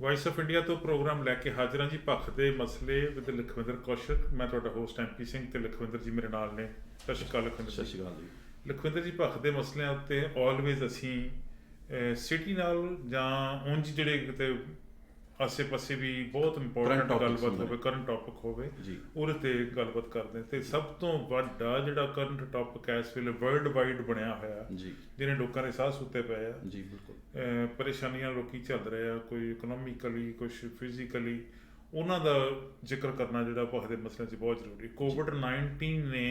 Vice of India ਤੋਂ programme ਲੈ ਕੇ ਹਾਜ਼ਰ ਹਾਂ ਜੀ, ਭੱਖ ਦੇ ਮਸਲੇ ਵਿਦ ਲਖਵਿੰਦਰ ਕੌਸ਼ਿਕ। ਮੈਂ ਤੁਹਾਡਾ ਹੋਸਟ MP ਸਿੰਘ ਤੇ ਲਖਵਿੰਦਰ ਜੀ ਮੇਰੇ ਨਾਲ ਨੇ। ਸਤਿ ਸ਼੍ਰੀ ਅਕਾਲ ਲਖਵਿੰਦਰ ਸਤਿ ਜੀ। ਸ਼੍ਰੀ ਅਕਾਲ ਜੀ। ਲਖਵਿੰਦਰ ਜੀ, ਭੱਖ ਦੇ ਮਸਲਿਆਂ ਉੱਤੇ ਆਲਵੇਜ਼ ਅਸੀਂ ਸਿਟੀ ਨਾਲ ਜਾਂ ਉਂਝ ਜਿਹੜੇ ਕਿਤੇ ਆਸੇ ਪਾਸੇ ਵੀ ਬਹੁਤ ਇੰਪੋਰਟੈਂਟ ਗੱਲਬਾਤ ਹੋਵੇ, ਕਰੰਟ ਟੌਪਿਕ ਹੋਵੇ, ਉਹਦੇ ਤੇ ਗੱਲਬਾਤ ਕਰਦੇ। ਤੇ ਸਭ ਤੋਂ ਵੱਡਾ ਜਿਹੜਾ ਕਰੰਟ ਟੌਪਿਕ ਹੈ ਇਸ ਵੇਲੇ ਵਰਲਡ ਵਾਈਡ ਬਣਿਆ ਹੋਇਆ, ਜਿਹਨੇ ਲੋਕਾਂ ਦੇ ਸਾਹ ਸੁੱਤੇ ਪਏ ਆ ਜੀ, ਬਿਲਕੁਲ ਪਰੇਸ਼ਾਨੀਆਂ ਲੋਕੀ ਝੱਲ ਰਹੇ ਆ, ਕੋਈ ਇਕਨੋਮਿਕਲੀ, ਕੁਛ ਫਿਜ਼ੀਕਲੀ, ਉਹਨਾਂ ਦਾ ਜ਼ਿਕਰ ਕਰਨਾ ਜਿਹੜਾ ਭੱਖ ਦੇ ਮਸਲਿਆਂ 'ਚ ਬਹੁਤ ਜ਼ਰੂਰੀ। COVID-19 ਨੇ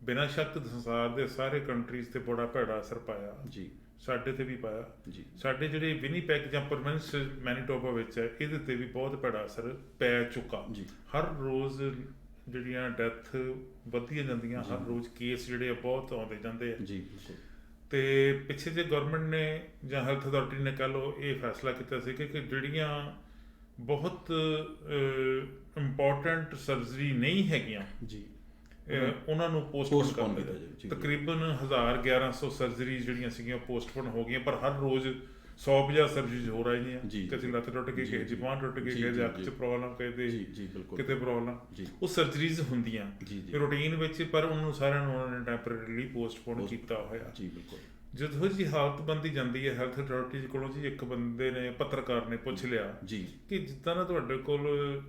ਬਿਨਾਂ ਸ਼ੱਕ ਸੰਸਾਰ ਦੇ ਸਾਰੇ ਕੰਟਰੀਜ਼ ਤੇ ਬੜਾ ਭੈੜਾ ਅਸਰ ਪਾਇਆ ਜੀ, ਸਾਡੇ ਤੇ ਵੀ ਪਾਇਆ ਜੀ। ਸਾਡੇ ਜਿਹੜੇ ਵਿਨੀਪੈਗ ਜਾਂ ਪ੍ਰੋਵਿੰਸ ਮੈਨੀਟੋਬਾ ਵਿੱਚ ਹੈ, ਇਹਦੇ ਤੇ ਵੀ ਬਹੁਤ ਭੈੜਾ ਅਸਰ ਪੈ ਚੁੱਕਾ ਜੀ। ਹਰ ਰੋਜ਼ ਜਿਹੜੀਆਂ ਡੈਥ ਵੱਧਦੀਆਂ ਜਾਂਦੀਆਂ, ਹਰ ਰੋਜ਼ ਕੇਸ ਜਿਹੜੇ ਆ ਬਹੁਤ ਆਉਂਦੇ ਜਾਂਦੇ ਆ ਜੀ। ਤੇ ਪਿੱਛੇ ਜੇ ਗਵਰਨਮੈਂਟ ਨੇ ਜਾਂ ਹੈਲਥ ਅਥਾਰਟੀ ਨੇ ਕਹਿ ਲਓ ਇਹ ਫੈਸਲਾ ਕੀਤਾ ਸੀ ਕਿ ਜਿਹੜੀਆਂ ਬਹੁਤ ਇੰਪੋਰਟੈਂਟ ਸਰਜਰੀ ਨਹੀਂ ਹੈਗੀਆਂ ਜੀ, ਉਹਨਾਂ ਨੂੰ ਪੋਸਟਪੋਨ ਕਰ ਦਿੱਤਾ। ਤਕਰੀਬਨ 1100 ਸਰਜਰੀਜ਼ ਜਿਹੜੀਆਂ ਸੀਗੀਆਂ ਪੋਸਟਪੋਨ ਹੋ ਗਈਆਂ, ਪਰ ਹਰ ਰੋਜ਼ 150 ਸਰਜਰੀਜ਼ ਹੋ ਰਹੀਆਂ। ਕਿਸੇ ਲੱਤ ਟੁੱਟ ਗਈ, ਕਿਸੇ ਦੀ ਬਾਂਹ ਟੁੱਟ ਗਈ, ਕਿਸੇ ਦੇ ਅੱਖ 'ਚ ਪ੍ਰੋਬਲਮ, ਕਿਤੇ ਪ੍ਰੋਬਲਮ, ਉਹ ਸਰਜਰੀਜ਼ ਹੁੰਦੀਆਂ ਰੂਟੀਨ ਵਿੱਚ, ਪਰ ਉਹਨੂੰ ਸਾਰਿਆਂ ਨੂੰ ਉਹਨਾਂ ਨੇ ਟੈਂਪਰੇਰੀਲੀ ਪੋਸਟਪੋਨ ਕੀਤਾ ਹੋਇਆ ਜੀ। ਬਿਲਕੁਲ ਜਦੋਂ ਜੀ ਹਾਲਤ ਬਣਦੀ ਜਾਂਦੀ ਹੈ ਹੈਲਥ ਅਥਾਰਟੀਜ਼ ਕੋਲੋਂ ਜੀ, ਇੱਕ ਬੰਦੇ ਨੇ, ਪੱਤਰਕਾਰ ਨੇ ਪੁੱਛ ਲਿਆ ਜੀ ਕਿ ਜਿੱਦਾਂ ਨਾ ਤੁਹਾਡੇ ਕੋਲ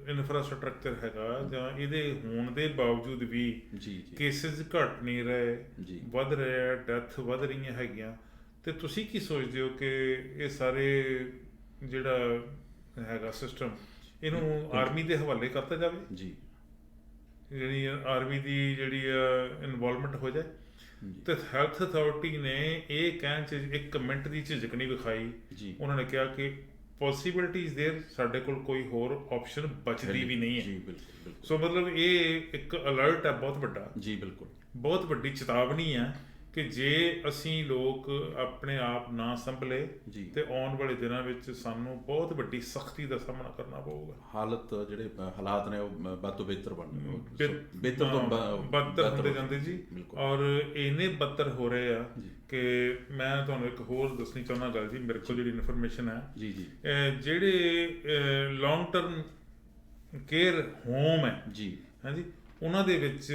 ਇਨਫਰਾਸਟਰਕਚਰ ਹੈਗਾ ਜਾਂ ਇਹਦੇ ਹੋਣ ਦੇ ਬਾਵਜੂਦ ਵੀ ਕੇਸਿਸ ਘਟ ਨਹੀਂ ਰਹੇ, ਵੱਧ ਰਹੇ, ਡੈਥ ਵੱਧ ਰਹੀਆਂ ਹੈਗੀਆਂ, ਤੇ ਤੁਸੀਂ ਕੀ ਸੋਚਦੇ ਹੋ ਕਿ ਇਹ ਸਾਰੇ ਜਿਹੜਾ ਹੈਗਾ ਸਿਸਟਮ, ਇਹਨੂੰ ਆਰਮੀ ਦੇ ਹਵਾਲੇ ਕਰਤਾ ਜਾਵੇ ਜੀ, ਜਿਹੜੀ ਆਰਮੀ ਦੀ ਜਿਹੜੀ ਇਨਵੋਲਵਮੈਂਟ ਹੋ ਜਾਏ? ਤੇ ਹੈਲਥ ਅਥਾਰਟੀ ਨੇ ਇਹ ਕਹਿਣ 'ਚ 1 ਮਿੰਟ ਦੀ ਝਿਜਕ ਨਹੀਂ ਵਿਖਾਈ। ਉਹਨਾਂ ਨੇ ਕਿਹਾ ਕਿ ਪੋਸੀਬਿਲਿਟੀਜ਼ ਦੇਰ, ਸਾਡੇ ਕੋਲ ਕੋਈ ਹੋਰ ਆਪਸ਼ਨ ਬਚਦੀ ਵੀ ਨਹੀਂ ਹੈ। ਸੋ ਮਤਲਬ ਇਹ ਇੱਕ ਅਲਰਟ ਹੈ ਬਹੁਤ ਵੱਡਾ ਜੀ, ਬਿਲਕੁਲ ਬਹੁਤ ਵੱਡੀ ਚੇਤਾਵਨੀ ਹੈ ਕਿ ਜੇ ਅਸੀਂ ਲੋਕ ਆਪਣੇ ਆਪ ਨਾ ਸੰਭਲੇ ਤੇ ਆਉਣ ਵਾਲੇ ਦਿਨਾਂ ਵਿੱਚ ਸਾਨੂੰ ਬਹੁਤ ਵੱਡੀ ਸਖਤੀ ਦਾ ਸਾਹਮਣਾ ਕਰਨਾ ਪਊਗਾ। ਜਿਹੜੇ ਹਾਲਾਤ ਨੇ ਉਹ ਵੱਧ ਤੋਂ ਬਿਹਤਰ ਬਦਤਰ ਹੁੰਦੇ ਜਾਂਦੇ ਜੀ, ਔਰ ਇੰਨੇ ਬਦਤਰ ਹੋ ਰਹੇ ਆ ਕਿ ਮੈਂ ਤੁਹਾਨੂੰ ਇੱਕ ਹੋਰ ਦੱਸਣੀ ਚਾਹੁੰਦਾ ਗੱਲ ਜੀ। ਮੇਰੇ ਕੋਲ ਜਿਹੜੀ ਇਨਫੋਰਮੇਸ਼ਨ ਹੈ ਜੀ, ਜਿਹੜੇ ਲੌਂਗ ਟਰਮ ਕੇਅਰ ਹੋਮ ਹੈ ਜੀ, ਹਾਂਜੀ, ਉਹਨਾਂ ਦੇ ਵਿੱਚ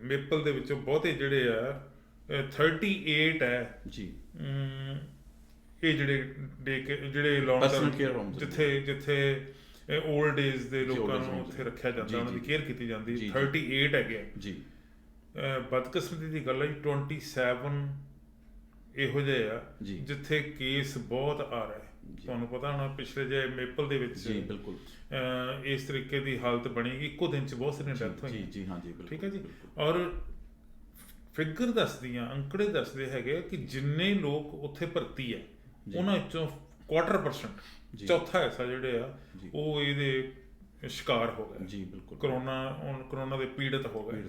ਮੇਪਲ ਦੇ ਵਿੱਚੋਂ ਬਹੁਤੇ ਜਿਹੜੇ ਆ 38 ਹੈ ਜੀ, ਇਹ ਜਿਹੜੇ ਲੌਂਗ ਟਰਮ ਜਿੱਥੇ ਓਲਡ ਏਜ ਦੇ ਲੋਕਾਂ ਨੂੰ ਉੱਥੇ ਰੱਖਿਆ ਜਾਂਦਾ, ਉਹਨਾਂ ਦੀ ਕੇਅਰ ਕੀਤੀ ਜਾਂਦੀ, 38 ਹੈਗੇ ਜੀ। ਬਦਕਿਸਮਤੀ ਦੀ ਗੱਲ ਹੈ ਜੀ, 27 ਇਹੋ ਜਿਹੇ ਆ ਜਿੱਥੇ ਕੇਸ ਬਹੁਤ ਆ ਰਹੇ। ਤੁਹਾਨੂੰ ਪਤਾ ਹੋਣਾ ਪਿਛਲੇ ਜੇ ਮੇਪਲ ਦੇ ਵਿੱਚ ਬਿਲਕੁਲ ਇਸ ਤਰੀਕੇ ਦੀ ਹਾਲਤ ਬਣੀ ਕਿ ਇੱਕੋ ਦਿਨ 'ਚ ਬਹੁਤ ਸਾਰੀਆਂ ਡੈਥ ਹੋਈਆਂ ਜੀ। ਹਾਂਜੀ, ਠੀਕ ਹੈ ਜੀ। ਔਰ ਫਿਗਰ ਦੱਸਦੀਆਂ, ਅੰਕੜੇ ਦੱਸਦੇ ਹੈਗੇ ਕਿ ਜਿੰਨੇ ਲੋਕ ਉੱਥੇ ਭਰਤੀ ਹੈ ਉਹਨਾਂ ਵਿੱਚੋਂ 25%, ਚੌਥਾ ਹਿੱਸਾ ਜਿਹੜੇ ਆ ਉਹ ਇਹਦੇ ਸ਼ਿਕਾਰ ਹੋ ਗਏ ਜੀ। ਬਿਲਕੁਲ ਕਰੋਨਾ ਦੇ ਪੀੜਤ ਹੋ ਗਏ।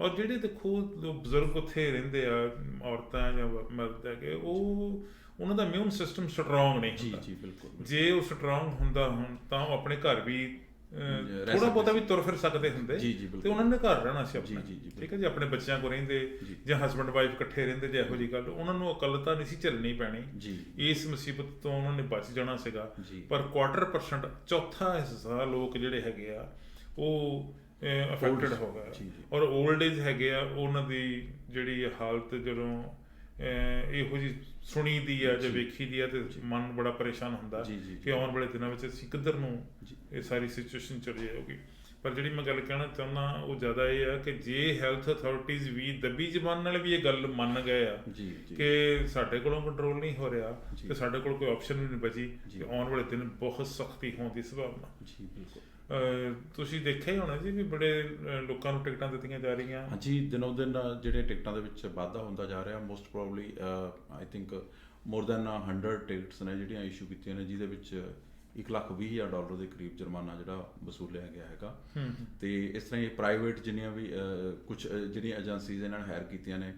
ਔਰ ਜਿਹੜੇ ਦੇਖੋ ਬਜ਼ੁਰਗ ਉੱਥੇ ਰਹਿੰਦੇ ਆ, ਔਰਤਾਂ ਜਾਂ ਮਰਦ ਹੈਗੇ, ਉਹਨਾਂ ਦਾ ਇਮਿਊਨ ਸਿਸਟਮ ਸਟਰੋਂਗ ਨਹੀਂ ਹੁੰਦਾ ਜੀ। ਬਿਲਕੁਲ ਜੇ ਉਹ ਸਟਰੋਂਗ ਹੁੰਦਾ ਹੁਣ ਤਾਂ ਉਹ ਆਪਣੇ ਘਰ ਵੀ ਥੋੜਾ ਬਹੁਤਾ ਵੀ ਤੁਰ ਫਿਰ ਸਕਦੇ ਹੁੰਦੇ ਤੇ ਉਹਨਾਂ ਨੇ ਘਰ ਰਹਿਣਾ ਸੀ ਆਪਣਾ, ਠੀਕ ਹੈ ਜੀ, ਆਪਣੇ ਬੱਚਿਆਂ ਕੋਲ ਰਹਿੰਦੇ ਜਾਂ ਹਸਬੈਂਡ ਵਾਈਫ ਇਕੱਠੇ ਰਹਿੰਦੇ ਜੇ ਇਹੋ ਜਿਹੀ ਗੱਲ, ਉਹਨਾਂ ਨੂੰ ਇਕੱਲਤਾ ਨਹੀਂ ਸੀ ਝੱਲਣੀ ਪੈਣੀ, ਇਸ ਮੁਸੀਬਤ ਤੋਂ ਉਹਨਾਂ ਨੇ ਬਚ ਜਾਣਾ ਸੀਗਾ। ਪਰ 25%, ਚੌਥਾ ਹਿੱਸਾ ਲੋਕ ਜਿਹੜੇ ਹੈਗੇ ਆ ਉਹ ਅਫੈਕਟਡ ਹੋ ਗਏ। ਔਰ ਓਲਡ ਏਜ ਹੈਗੇ ਆ, ਉਹਨਾਂ ਦੀ ਜਿਹੜੀ ਹਾਲਤ ਜਦੋਂ ਇਹੋ ਜਿਹੀ ਸੁਣੀ ਦੀ ਆ ਜਾਂ ਵੇਖੀ ਦੀ ਆ ਤੇ ਮਨ ਬੜਾ ਪਰੇਸ਼ਾਨ ਹੁੰਦਾ ਕਿ ਆਉਣ ਵਾਲੇ ਦਿਨਾਂ ਵਿੱਚ ਅਸੀਂ ਕਿੱਧਰ ਨੂੰ ਇਹ ਸਾਰੀ ਸਿਚੁਏਸ਼ਨ ਚਲੀ ਜਾਊਗੀ। ਪਰ ਜਿਹੜੀ ਮੈਂ ਗੱਲ ਕਹਿਣਾ ਚਾਹੁੰਦਾ ਉਹ ਜ਼ਿਆਦਾ ਇਹ ਆ ਕਿ ਜੇ ਹੈਲਥ ਅਥਾਰਟੀਜ਼ ਵੀ ਦੱਬੀ ਜ਼ਬਾਨ ਨਾਲ ਵੀ ਇਹ ਗੱਲ ਮੰਨ ਗਏ ਆ ਕਿ ਸਾਡੇ ਕੋਲੋਂ ਕੰਟਰੋਲ ਨਹੀਂ ਹੋ ਰਿਹਾ ਤੇ ਸਾਡੇ ਕੋਲ ਕੋਈ ਆਪਸ਼ਨ ਵੀ ਨਹੀਂ ਬਚੀ, ਕਿ ਆਉਣ ਵਾਲੇ ਦਿਨ ਬਹੁਤ ਸਖਤੀ ਹੋਣ ਦੀ ਸੰਭਾਵਨਾ ਜੀ। ਬਿਲਕੁਲ ਤੁਸੀਂ ਦੇਖਿਆ ਹੀ ਹੋਣਾ ਜੀ ਵੀ ਬੜੇ ਲੋਕਾਂ ਨੂੰ ਟਿਕਟਾਂ ਦਿੱਤੀਆਂ ਜਾ ਰਹੀਆਂ। ਹਾਂਜੀ, ਦਿਨੋਂ ਦਿਨ ਜਿਹੜੇ ਟਿਕਟਾਂ ਦੇ ਵਿੱਚ ਵਾਧਾ ਹੁੰਦਾ ਜਾ ਰਿਹਾ। Most probably I think more than 100 tickets ਨੇ ਜਿਹੜੀਆਂ ਇਸ਼ੂ ਕੀਤੀਆਂ ਨੇ, ਜਿਹਦੇ ਵਿੱਚ $1,20,000 ਦੇ ਕਰੀਬ ਜੁਰਮਾਨਾ ਜਿਹੜਾ ਵਸੂਲਿਆ ਗਿਆ ਹੈਗਾ। ਤੇ ਇਸ ਤਰ੍ਹਾਂ ਹੀ ਪ੍ਰਾਈਵੇਟ ਜਿੰਨੀਆਂ ਵੀ ਕੁਝ ਜਿਹੜੀਆਂ ਏਜੰਸੀਜ਼ ਇਹਨਾਂ ਨੇ ਹਾਇਰ ਕੀਤੀਆਂ ਨੇ,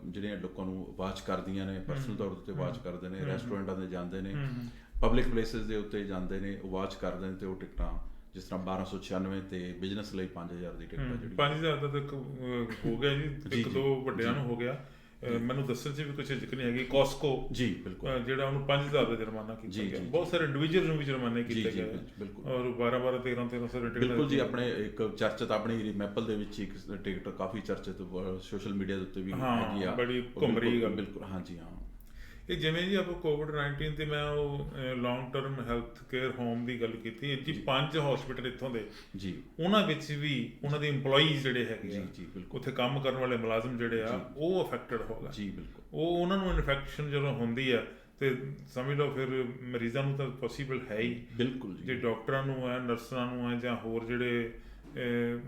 ਜਿਹੜੀਆਂ ਲੋਕਾਂ ਨੂੰ ਵਾਚ ਕਰਦੀਆਂ ਨੇ, ਪਰਸਨਲ ਤੌਰ ਉੱਤੇ ਵਾਚ ਕਰਦੇ ਨੇ, ਰੈਸਟੋਰੈਂਟਾਂ ਦੇ ਜਾਂਦੇ ਨੇ, ਪਬਲਿਕ ਪਲੇਸਿਸ ਦੇ ਉੱਤੇ ਜਾਂਦੇ ਨੇ, ਉਹ ਵਾਚ ਕਰਦੇ ਨੇ ਤੇ ਉਹ ਟਿਕਟਾਂ ਜਿਸ ਤਰ੍ਹਾਂ 1296 ਤੇ ਬਿਜ਼ਨਸ ਲਈ 5000 ਦੀ ਟਿਕਟ ਹੈ ਜਿਹੜੀ 5000 ਦਾ ਤੱਕ ਹੋ ਗਿਆ ਜੀ, ਇੱਕ ਦੋ ਵੱਡਿਆਂ ਨੂੰ ਹੋ ਗਿਆ। ਮੈਨੂੰ ਦੱਸਣ 'ਚ ਵੀ ਕੁਛ ਝਿਜਕ ਨਹੀਂ ਹੈਗੀ। ਕੋਸਕੋ ਜੀ ਬਿਲਕੁਲ, ਜਿਹੜਾ ਉਹਨੂੰ 5000 ਦਾ ਜੁਰਮਾਨਾ ਕੀਤਾ ਗਿਆ। ਬਹੁਤ ਸਾਰੇ ਇੰਡੀਵਿਜੂਅਲ ਨੂੰ ਵੀ ਜੁਰਮਾਨੇ ਕੀਤੇ ਗਏ ਔਰ 12-12 1300 ਦੇ ਟਿਕਟ। ਬਿਲਕੁਲ ਜੀ, ਆਪਣੇ ਇੱਕ ਚਰਚਿਤ ਆਪਣੀ ਮੈਪਲ ਦੇ ਵਿੱਚ ਇੱਕ ਟਿਕਟ ਕਾਫੀ ਚਰਚਿਤ ਸੋਸ਼ਲ ਮੀਡੀਆ ਦੇ ਉੱਤੇ ਵੀ ਹੈਗੀ ਆ, ਬੜੀ ਘੁੰਮ ਰਹੀ ਗੱਲ। ਬਿਲਕੁਲ ਹਾਂਜੀ ਹਾਂ। ਇਹ ਜਿਵੇਂ ਜੀ ਆਪਾਂ ਕੋਵਿਡ-19 ਤੇ ਮੈਂ ਉਹ long term health care home ਦੀ ਗੱਲ ਕੀਤੀ ਜੀ, 5 ਹਸਪੀਟਲ ਇੱਥੋਂ ਦੇ ਜੀ, ਉਹਨਾਂ ਵਿੱਚ ਵੀ ਉਹਨਾਂ ਦੇ EMPLOYEES ਜਿਹੜੇ ਹੈਗੇ ਆ ਉੱਥੇ ਕੰਮ ਕਰਨ ਵਾਲੇ ਮੁਲਾਜ਼ਮ ਜਿਹੜੇ ਆ ਉਹ ਅਫੈਕਟਡ ਹੋ ਗਏ ਜੀ। ਬਿਲਕੁਲ, ਉਹ ਉਹਨਾਂ ਨੂੰ ਇਨਫੈਕਸ਼ਨ ਜਦੋਂ ਹੁੰਦੀ ਆ ਤੇ ਸਮਝ ਲਓ ਫਿਰ ਮਰੀਜ਼ਾਂ ਨੂੰ ਤਾਂ ਪੋਸੀਬਲ ਹੈ ਹੀ। ਬਿਲਕੁਲ ਜੀ, ਜੇ ਡਾਕਟਰਾਂ ਨੂੰ ਹੈ, ਨਰਸਾਂ ਨੂੰ ਹੈ, ਜਾਂ ਹੋਰ ਜਿਹੜੇ